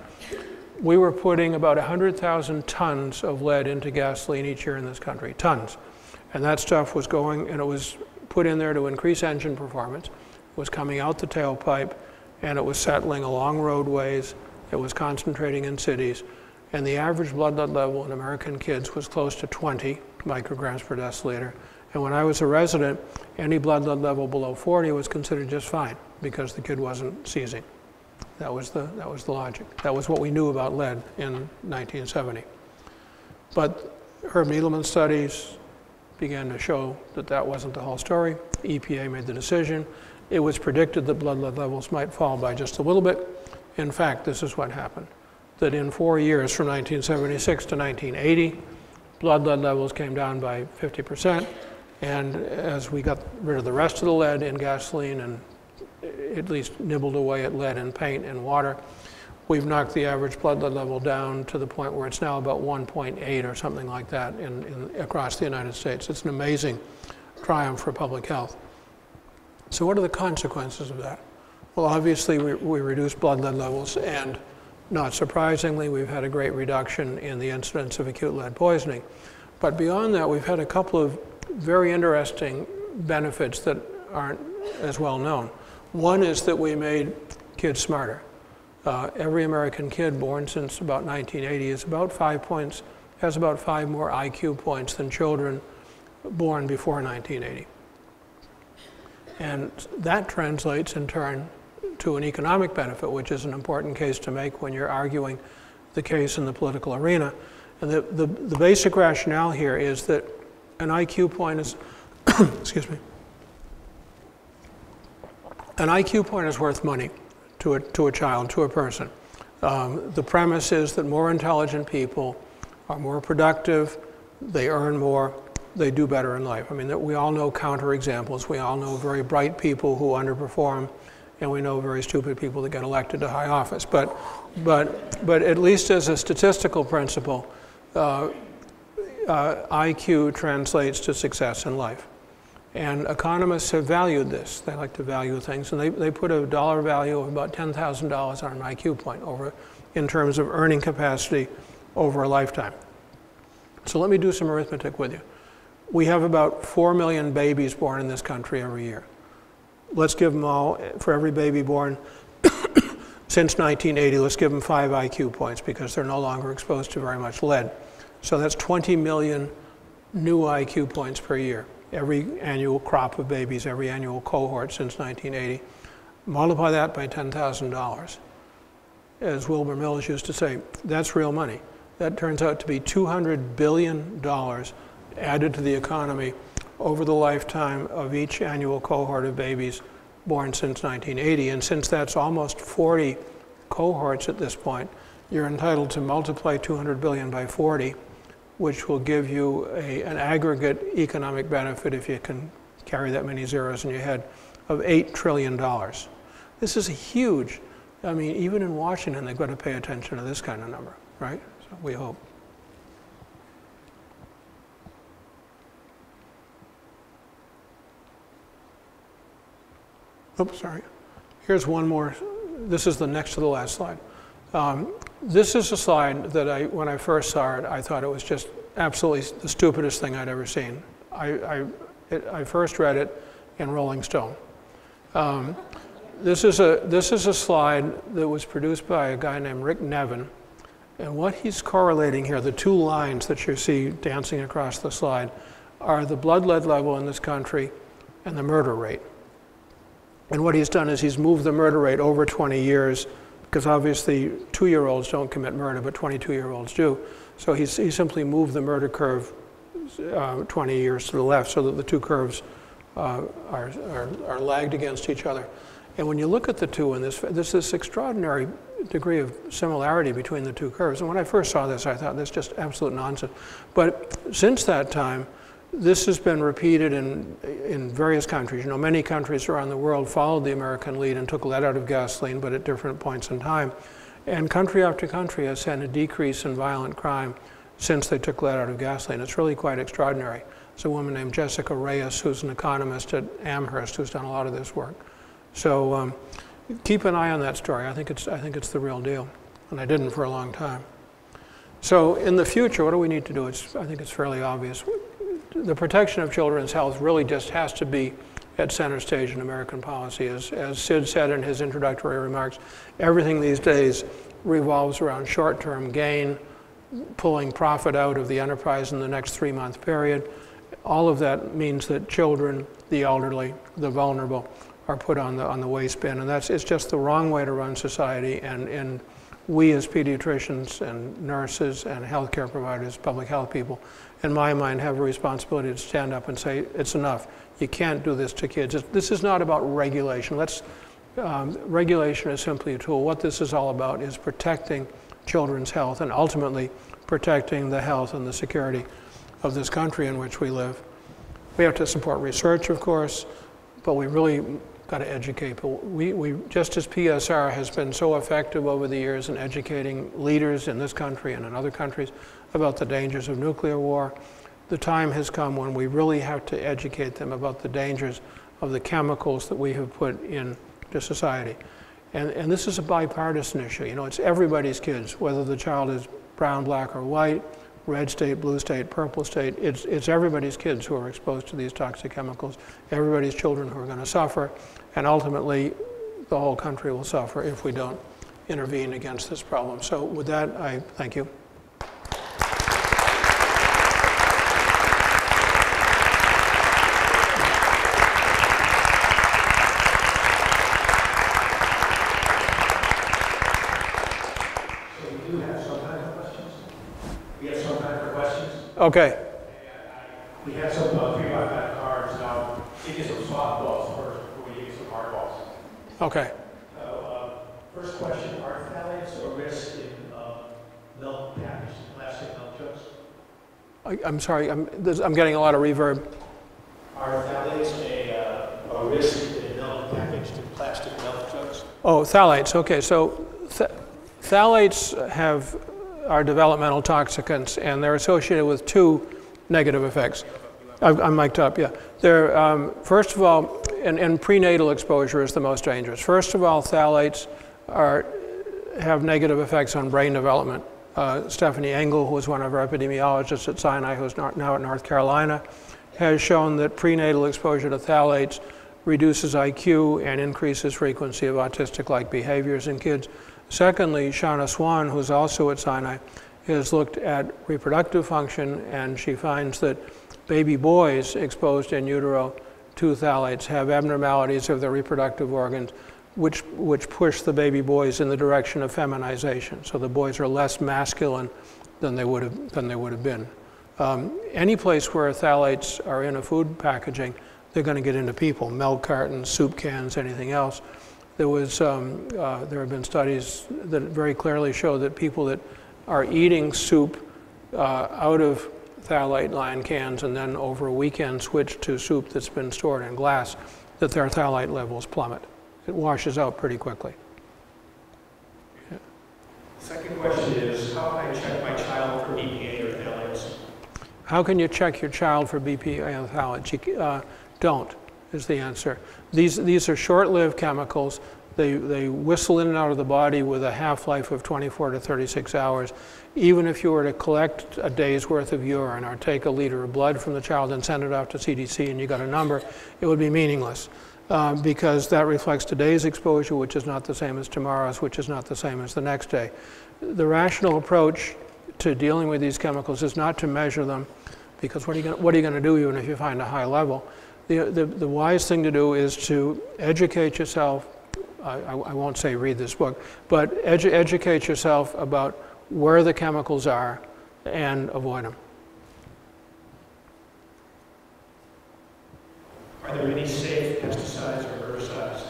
we were putting about 100,000 tons of lead into gasoline each year in this country, tons. And that stuff was going, and it was put in there to increase engine performance. It was coming out the tailpipe, and it was settling along roadways. It was concentrating in cities. And the average blood lead level in American kids was close to 20 micrograms per deciliter. And when I was a resident, any blood lead level below 40 was considered just fine because the kid wasn't seizing. That was the logic. That was what we knew about lead in 1970. But Herb Needleman's studies began to show that that wasn't the whole story. EPA made the decision. It was predicted that blood lead levels might fall by just a little bit. In fact, this is what happened. That in 4 years, from 1976 to 1980, blood lead levels came down by 50%. And as we got rid of the rest of the lead in gasoline and at least nibbled away at lead in paint and water, we've knocked the average blood lead level down to the point where it's now about 1.8 or something like that across the United States. It's an amazing triumph for public health. So what are the consequences of that? Well, obviously, we reduced blood lead levels, and not surprisingly, we've had a great reduction in the incidence of acute lead poisoning. But beyond that, we've had a couple of very interesting benefits that aren't as well known. One is that we made kids smarter. Every American kid born since about 1980 is about 5 points, has about 5 more IQ points than children born before 1980. And that translates in turn to an economic benefit, which is an important case to make when you're arguing the case in the political arena. And the basic rationale here is that an IQ point is, excuse me, an IQ point is worth money to a child, to a person. The premise is that more intelligent people are more productive, they earn more, they do better in life. I mean, we all know counterexamples. We all know very bright people who underperform, and we know very stupid people that get elected to high office. But at least as a statistical principle, IQ translates to success in life. And economists have valued this. They like to value things, and they put a dollar value of about $10,000 on an IQ point in terms of earning capacity over a lifetime. So let me do some arithmetic with you. We have about 4 million babies born in this country every year. Let's give them all, for every baby born since 1980, let's give them 5 IQ points because they're no longer exposed to very much lead. So that's 20 million new IQ points per year. Every annual crop of babies, every annual cohort since 1980. Multiply that by $10,000. As Wilbur Mills used to say, that's real money. That turns out to be $200 billion added to the economy over the lifetime of each annual cohort of babies born since 1980. And since that's almost 40 cohorts at this point, you're entitled to multiply 200 billion by 40, which will give you an aggregate economic benefit, if you can carry that many zeros in your head, of $8 trillion. This is a huge, I mean, even in Washington, they've got to pay attention to this kind of number, right? So we hope. Oops, sorry. Here's one more. This is the next to the last slide. This is a slide that when I first saw it, I thought it was just absolutely the stupidest thing I'd ever seen. I first read it in Rolling Stone. This is a slide that was produced by a guy named Rick Nevin, and what he's correlating here, the 2 lines that you see dancing across the slide, are the blood lead level in this country and the murder rate. And what he's done is he's moved the murder rate over 20 years, because obviously 2-year-olds don't commit murder, but 22-year-olds do. So he simply moved the murder curve 20 years to the left so that the 2 curves are lagged against each other. And when you look at the two, and there's this extraordinary degree of similarity between the two curves. And when I first saw this, I thought, this is just absolute nonsense. But since that time, this has been repeated in various countries. You know, many countries around the world followed the American lead and took lead out of gasoline, but at different points in time. And country after country has seen a decrease in violent crime since they took lead out of gasoline. It's really quite extraordinary. There's a woman named Jessica Reyes, who's an economist at Amherst, who's done a lot of this work. So keep an eye on that story. I think it's the real deal, and I didn't for a long time. So in the future, what do we need to do? I think it's fairly obvious. The protection of children's health really just has to be at center stage in American policy. As Sid said in his introductory remarks, everything these days revolves around short-term gain, pulling profit out of the enterprise in the next 3-month period. All of that means that children, the elderly, the vulnerable, are put on the waste bin, and it's just the wrong way to run society. And we as pediatricians and nurses and healthcare providers, public health people, in my mind, have a responsibility to stand up and say, it's enough. You can't do this to kids. This is not about regulation. Regulation is simply a tool. What this is all about is protecting children's health and ultimately protecting the health and the security of this country in which we live. We have to support research, of course, but we really got to educate people. We just as PSR has been so effective over the years in educating leaders in this country and in other countries about the dangers of nuclear war, the time has come when we really have to educate them about the dangers of the chemicals that we have put into society. And this is a bipartisan issue. You know, it's everybody's kids, whether the child is brown, black, or white, red state, blue state, purple state. It's everybody's kids who are exposed to these toxic chemicals, everybody's children who are going to suffer, and ultimately the whole country will suffer if we don't intervene against this problem. So with that, I thank you. Okay. We have some 3x5 cards now. Give you some softballs first before we give you some hardballs. Okay. First question, are phthalates a risk in milk packaged plastic milk jugs? I'm sorry, I'm getting a lot of reverb. Are phthalates a risk in milk packaged in plastic milk jugs? Oh, phthalates. Okay, so phthalates are developmental toxicants, and they're associated with two negative effects. I'm mic'd up, yeah. They're, first of all, and prenatal exposure is the most dangerous. First of all, phthalates have negative effects on brain development. Stephanie Engel, who is one of our epidemiologists at Sinai, who's now at North Carolina, has shown that prenatal exposure to phthalates reduces IQ and increases frequency of autistic-like behaviors in kids. Secondly, Shauna Swan, who's also at Sinai, has looked at reproductive function, and she finds that baby boys exposed in utero to phthalates have abnormalities of their reproductive organs, which push the baby boys in the direction of feminization. So the boys are less masculine than they would have been. Any place where phthalates are in a food packaging, they're going to get into people: milk cartons, soup cans, anything else. There have been studies that very clearly show that people that are eating soup out of phthalate-lined cans and then over a weekend switch to soup that's been stored in glass, that their phthalate levels plummet. It washes out pretty quickly. Yeah. Second question is, how can I check my child for BPA or phthalates? How can you check your child for BPA or phthalates? Don't, is the answer. These are short-lived chemicals. They whistle in and out of the body with a half-life of 24 to 36 hours. Even if you were to collect a day's worth of urine or take a liter of blood from the child and send it off to CDC and you got a number, it would be meaningless because that reflects today's exposure, which is not the same as tomorrow's, which is not the same as the next day. The rational approach to dealing with these chemicals is not to measure them, because what are you going to do even if you find a high level? The wise thing to do is to educate yourself. I won't say read this book, but educate yourself about where the chemicals are and avoid them. Are there any safe pesticides or herbicides?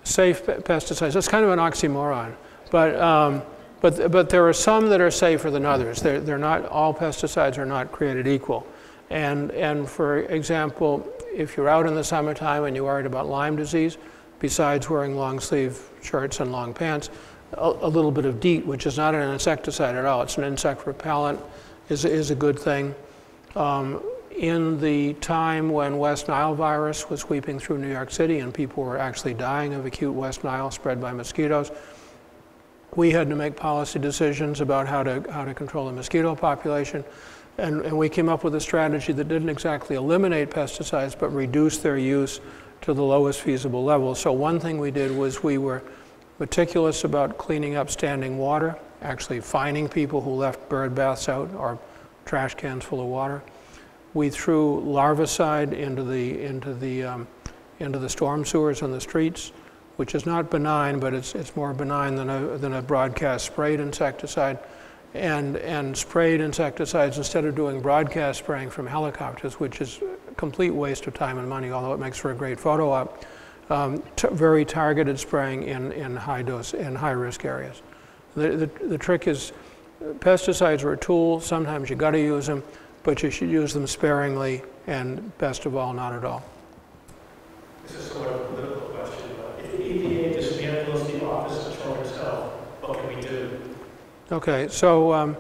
safe pesticides. That's kind of an oxymoron, but there are some that are safer than others. They're not, all pesticides are not created equal. And for example, if you're out in the summertime and you're worried about Lyme disease, besides wearing long sleeve shirts and long pants, a little bit of DEET, which is not an insecticide at all, it's an insect repellent, is a good thing. In the time when West Nile virus was sweeping through New York City and people were actually dying of acute West Nile spread by mosquitoes, we had to make policy decisions about how to control the mosquito population. And we came up with a strategy that didn't exactly eliminate pesticides, but reduce their use to the lowest feasible level. So one thing we did was we were meticulous about cleaning up standing water, actually fining people who left bird baths out or trash cans full of water. We threw larvicide into the storm sewers on the streets, which is not benign, but it's more benign than a broadcast sprayed insecticide. And sprayed insecticides instead of doing broadcast spraying from helicopters, which is a complete waste of time and money, although it makes for a great photo op. Very targeted spraying in high risk areas. The trick is pesticides are a tool. Sometimes you got to use them, but you should use them sparingly, and best of all, not at all. This is sort of a political question, but if the EPA dismantles the Office of Children's Health, what can we do? Okay, so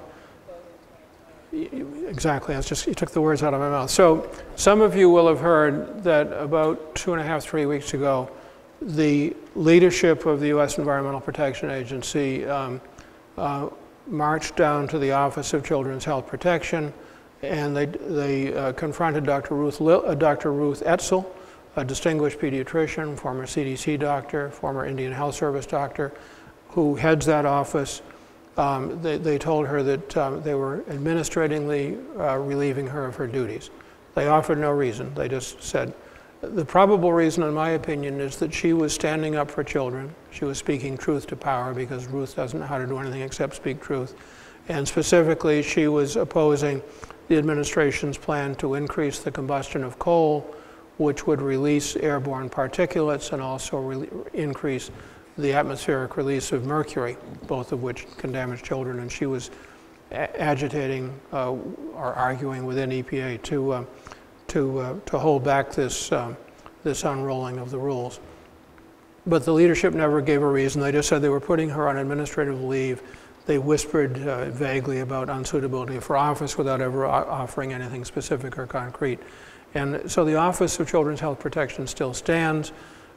exactly, you took the words out of my mouth. So some of you will have heard that about 2.5, 3 weeks ago, the leadership of the U.S. Environmental Protection Agency marched down to the Office of Children's Health Protection, and they confronted Dr. Ruth Etzel, a distinguished pediatrician, former CDC doctor, former Indian Health Service doctor, who heads that office. They told her that they were administratively relieving her of her duties. They offered no reason. They just said, the probable reason, in my opinion, is that she was standing up for children. She was speaking truth to power, because Ruth doesn't know how to do anything except speak truth. And specifically, she was opposing the administration's plan to increase the combustion of coal, which would release airborne particulates and also increase the atmospheric release of mercury, both of which can damage children. And she was agitating or arguing within EPA to hold back this unrolling of the rules. But the leadership never gave a reason. They just said they were putting her on administrative leave. They whispered vaguely about unsuitability for office without ever offering anything specific or concrete. And so the Office of Children's Health Protection still stands.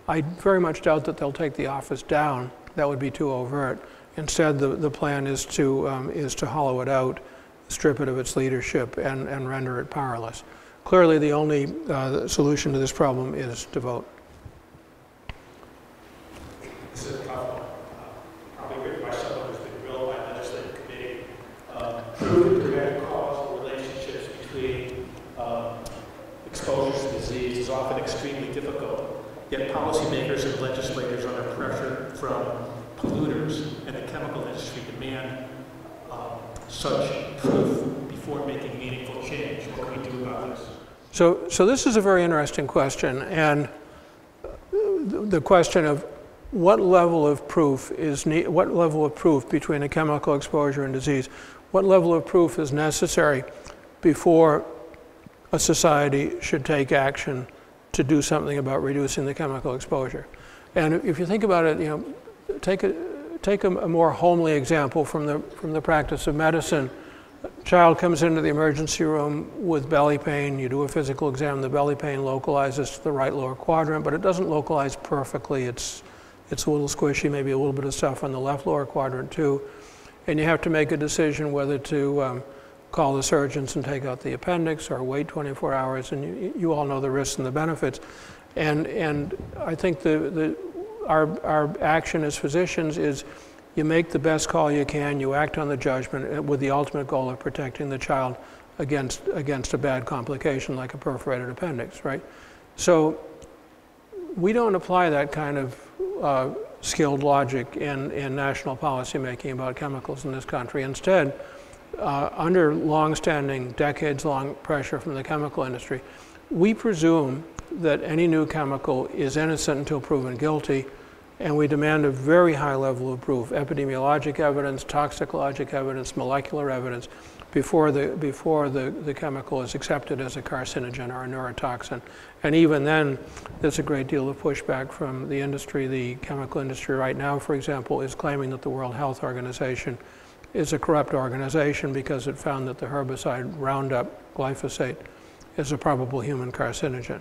I very much doubt that they'll take the office down. That would be too overt. Instead, the plan is to hollow it out, strip it of its leadership, and render it powerless. Clearly, the only solution to this problem is to vote. This is a tough one. Probably written by someone who's been grilled by a legislative committee. True and direct causal relationships between exposure to disease is often extremely difficult. Yet policymakers and legislators under pressure from polluters and the chemical industry demand such proof before making meaningful change. What can we do about this? So this is a very interesting question, and the question of what level of proof between a chemical exposure and disease, what level of proof is necessary before a society should take action to do something about reducing the chemical exposure. And if you think about it, take a more homely example from the practice of medicine. A child comes into the emergency room with belly pain. You do a physical exam. The belly pain localizes to the right lower quadrant, but it doesn't localize perfectly. It's a little squishy, maybe a little bit of stuff on the left lower quadrant too. And you have to make a decision whether to call the surgeons and take out the appendix or wait 24 hours, and you all know the risks and the benefits. And I think our action as physicians is you make the best call you can, you act on the judgment with the ultimate goal of protecting the child against a bad complication like a perforated appendix, right? So we don't apply that kind of skilled logic in national policy making about chemicals in this country. Instead, under long-standing, decades-long pressure from the chemical industry, we presume that any new chemical is innocent until proven guilty, And we demand a very high level of proof, epidemiologic evidence, toxicologic evidence, molecular evidence, before the chemical is accepted as a carcinogen or a neurotoxin. And even then, there's a great deal of pushback from the industry. The chemical industry right now, for example, is claiming that the World Health Organization is a corrupt organization because it found that the herbicide Roundup, glyphosate, is a probable human carcinogen.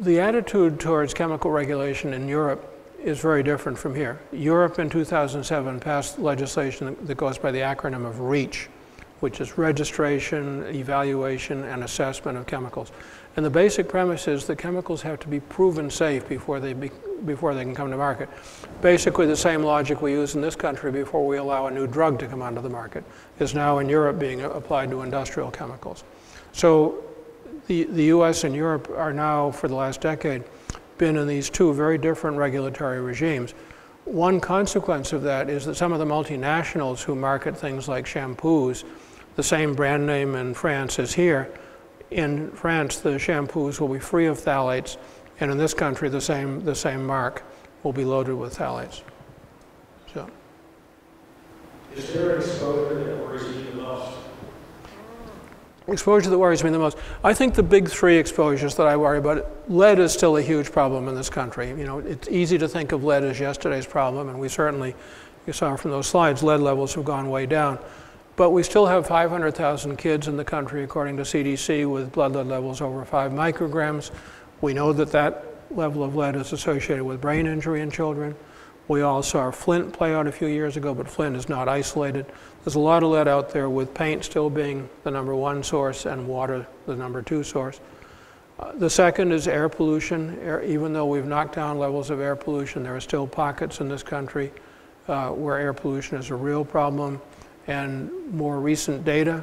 The attitude towards chemical regulation in Europe is very different from here. Europe in 2007 passed legislation that goes by the acronym of REACH, which is registration, evaluation, and assessment of chemicals. And the basic premise is that chemicals have to be proven safe before they can come to market. Basically the same logic we use in this country before we allow a new drug to come onto the market is now in Europe being applied to industrial chemicals. So the US and Europe are now, for the last decade, been in these two very different regulatory regimes. One consequence of that is that some of the multinationals who market things like shampoos, the same brand name in France as here, in France the shampoos will be free of phthalates, and in this country the same mark will be loaded with phthalates. So. Is there an exposure that worries you the most? Exposure that worries me the most. I think the big three exposures that I worry about, lead is still a huge problem in this country. You know, it's easy to think of lead as yesterday's problem, and we certainly, you saw from those slides, lead levels have gone way down. But we still have 500,000 kids in the country, according to CDC, with blood lead levels over 5 micrograms. We know that that level of lead is associated with brain injury in children. We all saw Flint play out a few years ago, but Flint is not isolated. There's a lot of lead out there, with paint still being the #1 source and water the #2 source. The second is air pollution. Even though we've knocked down levels of air pollution, there are still pockets in this country where air pollution is a real problem. And more recent data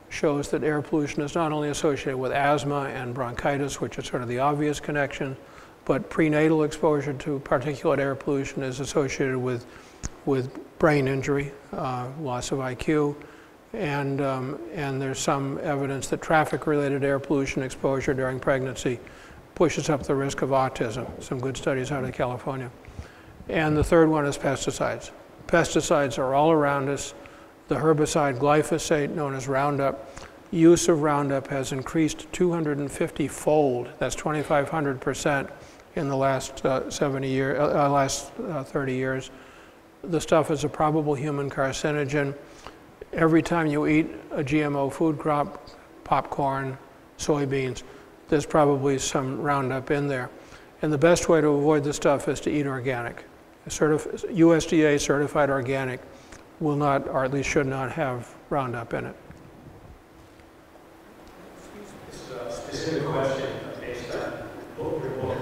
shows that air pollution is not only associated with asthma and bronchitis, which is sort of the obvious connection, but prenatal exposure to particulate air pollution is associated with brain injury, loss of IQ, and there's some evidence that traffic-related air pollution exposure during pregnancy pushes up the risk of autism. Some good studies out of California. And the third one is pesticides. Pesticides are all around us. The herbicide glyphosate, known as Roundup, use of Roundup has increased 250-fold. That's 2,500% in the last 30 years. The stuff is a probable human carcinogen. Every time you eat a GMO food crop, popcorn, soybeans, there's probably some Roundup in there. And the best way to avoid this stuff is to eat organic. USDA certified organic will not, or at least should not, have Roundup in it. This is a specific question based on your book.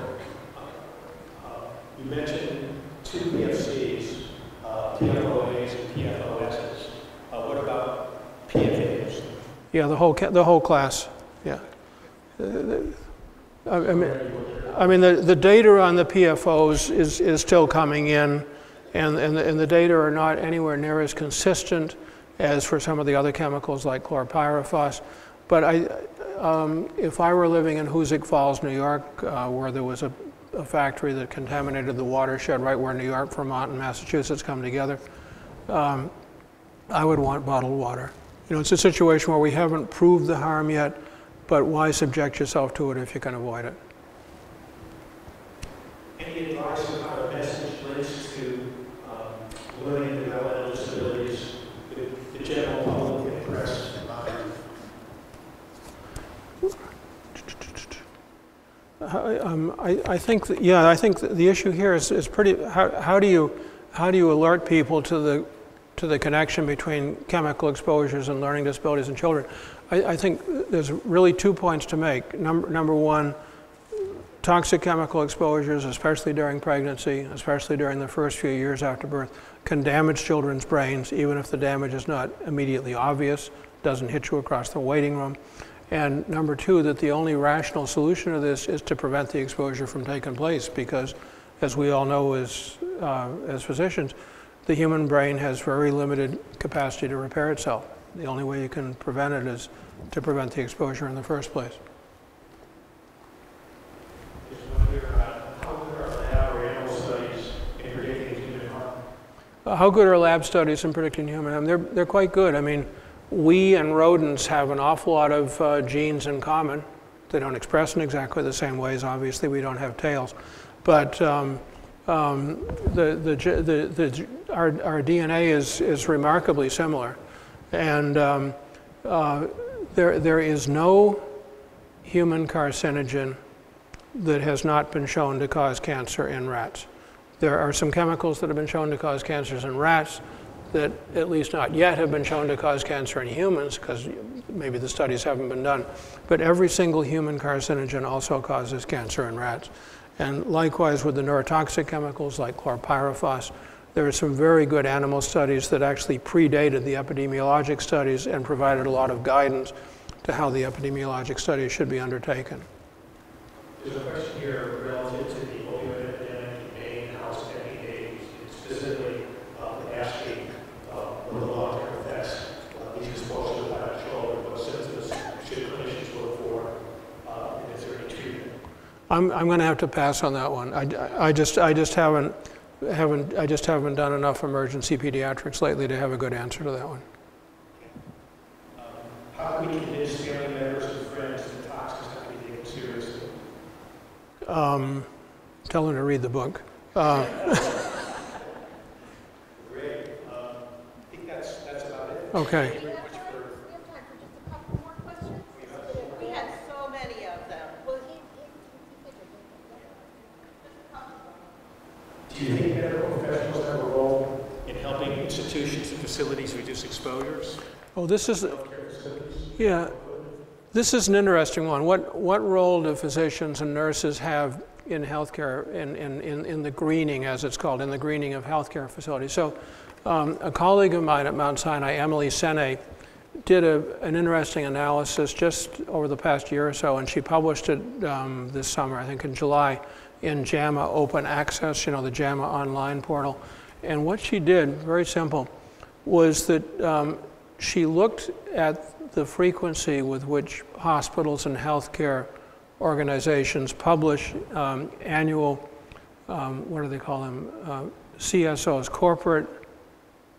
You mentioned two PFCs, PFOAs and PFOSs. What about PFAs? Yeah, the whole class. Yeah. I mean, the data on the PFOs is still coming in. And the data are not anywhere near as consistent as for some of the other chemicals like chlorpyrifos. But if I were living in Hoosick Falls, New York, where there was a factory that contaminated the watershed right where New York, Vermont, and Massachusetts come together, I would want bottled water. You know, it's a situation where we haven't proved the harm yet, but why subject yourself to it if you can avoid it? Any advice on how to message links to learning and developmental disabilities with the general public and press? I think that, yeah, I think the issue here is pretty. How do you alert people to the connection between chemical exposures and learning disabilities in children? I think there's really 2 points to make. Number one, toxic chemical exposures, especially during pregnancy, especially during the first few years after birth, can damage children's brains, even if the damage is not immediately obvious, doesn't hit you across the waiting room. And number two, that the only rational solution to this is to prevent the exposure from taking place, because as we all know as physicians, the human brain has very limited capacity to repair itself. The only way you can prevent it is to prevent the exposure in the first place. Just wonder how How good are lab studies in predicting human? I mean, they're quite good. I mean, we and rodents have an awful lot of genes in common. They don't express in exactly the same ways. Obviously, we don't have tails, but our DNA is remarkably similar, and there is no human carcinogen that has not been shown to cause cancer in rats. There are some chemicals that have been shown to cause cancers in rats that at least not yet have been shown to cause cancer in humans, because maybe the studies haven't been done. But every single human carcinogen also causes cancer in rats. And likewise with the neurotoxic chemicals like chlorpyrifos, there are some very good animal studies that actually predated the epidemiologic studies and provided a lot of guidance to how the epidemiologic studies should be undertaken. There's a question here relative to the opioid epidemic in Maine, how it's ending, specifically asking what the long-term effects these exposures have on children, what symptoms should clinicians look for, and is there any treatment? I'm going to have to pass on that one. I just haven't done enough emergency pediatrics lately to have a good answer to that one. How can we convince family members and friends that toxins have to be taken seriously? Tell them to read the book. Great. I think that's about it. Okay. We have time for just a couple more questions. We had so many of them. Well, Do you think medical professionals have a role in helping institutions and facilities reduce exposures? Oh, this is, Healthcare facilities? yeah, this is an interesting one. What role do physicians and nurses have in healthcare, in the greening, as it's called, in the greening of healthcare facilities? So a colleague of mine at Mount Sinai, Emily Sene, did an interesting analysis just over the past year or so, and she published it this summer, I think in July, in JAMA Open Access, you know, the JAMA online portal. And what she did, very simple, was that she looked at the frequency with which hospitals and healthcare organizations publish annual, what do they call them, CSOs, corporate,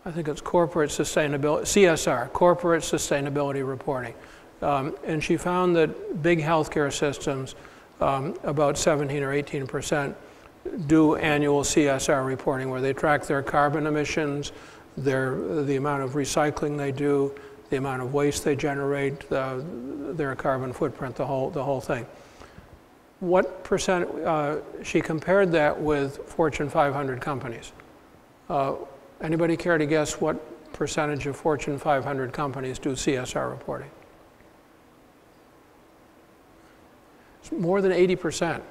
I think it's corporate sustainability, CSR, corporate sustainability reporting. And she found that big healthcare systems, about 17 or 18%, do annual CSR reporting where they track their carbon emissions, the amount of recycling they do, the amount of waste they generate, their carbon footprint, the whole thing. What percent, she compared that with Fortune 500 companies. Anybody care to guess what percentage of Fortune 500 companies do CSR reporting? It's more than 80%.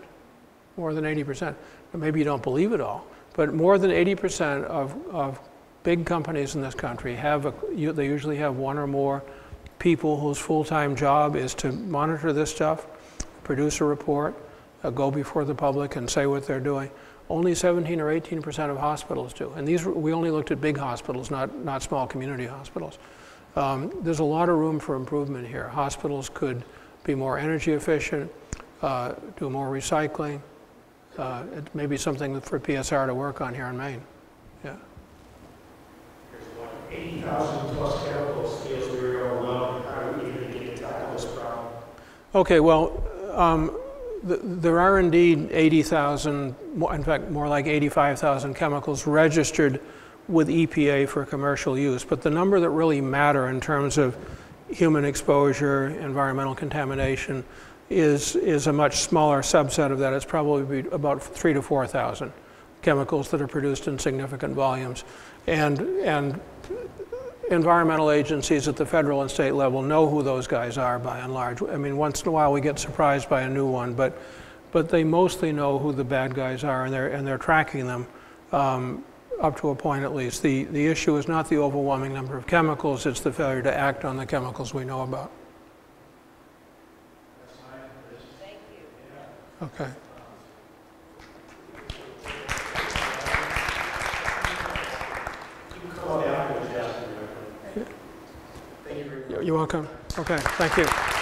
More than 80%. Maybe you don't believe it all, but more than 80% of big companies in this country they usually have one or more people whose full-time job is to monitor this stuff, produce a report, go before the public and say what they're doing. Only 17 or 18% of hospitals do. And we only looked at big hospitals, not small community hospitals. There's a lot of room for improvement here. Hospitals could be more energy efficient, do more recycling. It may be something for PSR to work on here in Maine. Yeah. 80,000 plus chemicals feels very overwhelming. How do we even begin to tackle this problem? Okay, well, there are indeed 80,000, in fact, more like 85,000 chemicals registered with EPA for commercial use. But the number that really matter in terms of human exposure, environmental contamination, is a much smaller subset of that. It's probably about 3,000 to 4,000 chemicals that are produced in significant volumes. And environmental agencies at the federal and state level know who those guys are by and large. I mean, once in a while we get surprised by a new one, but they mostly know who the bad guys are, and they're tracking them up to a point at least. The issue is not the overwhelming number of chemicals, it's the failure to act on the chemicals we know about. thank you. Okay. You're welcome. Okay, thank you.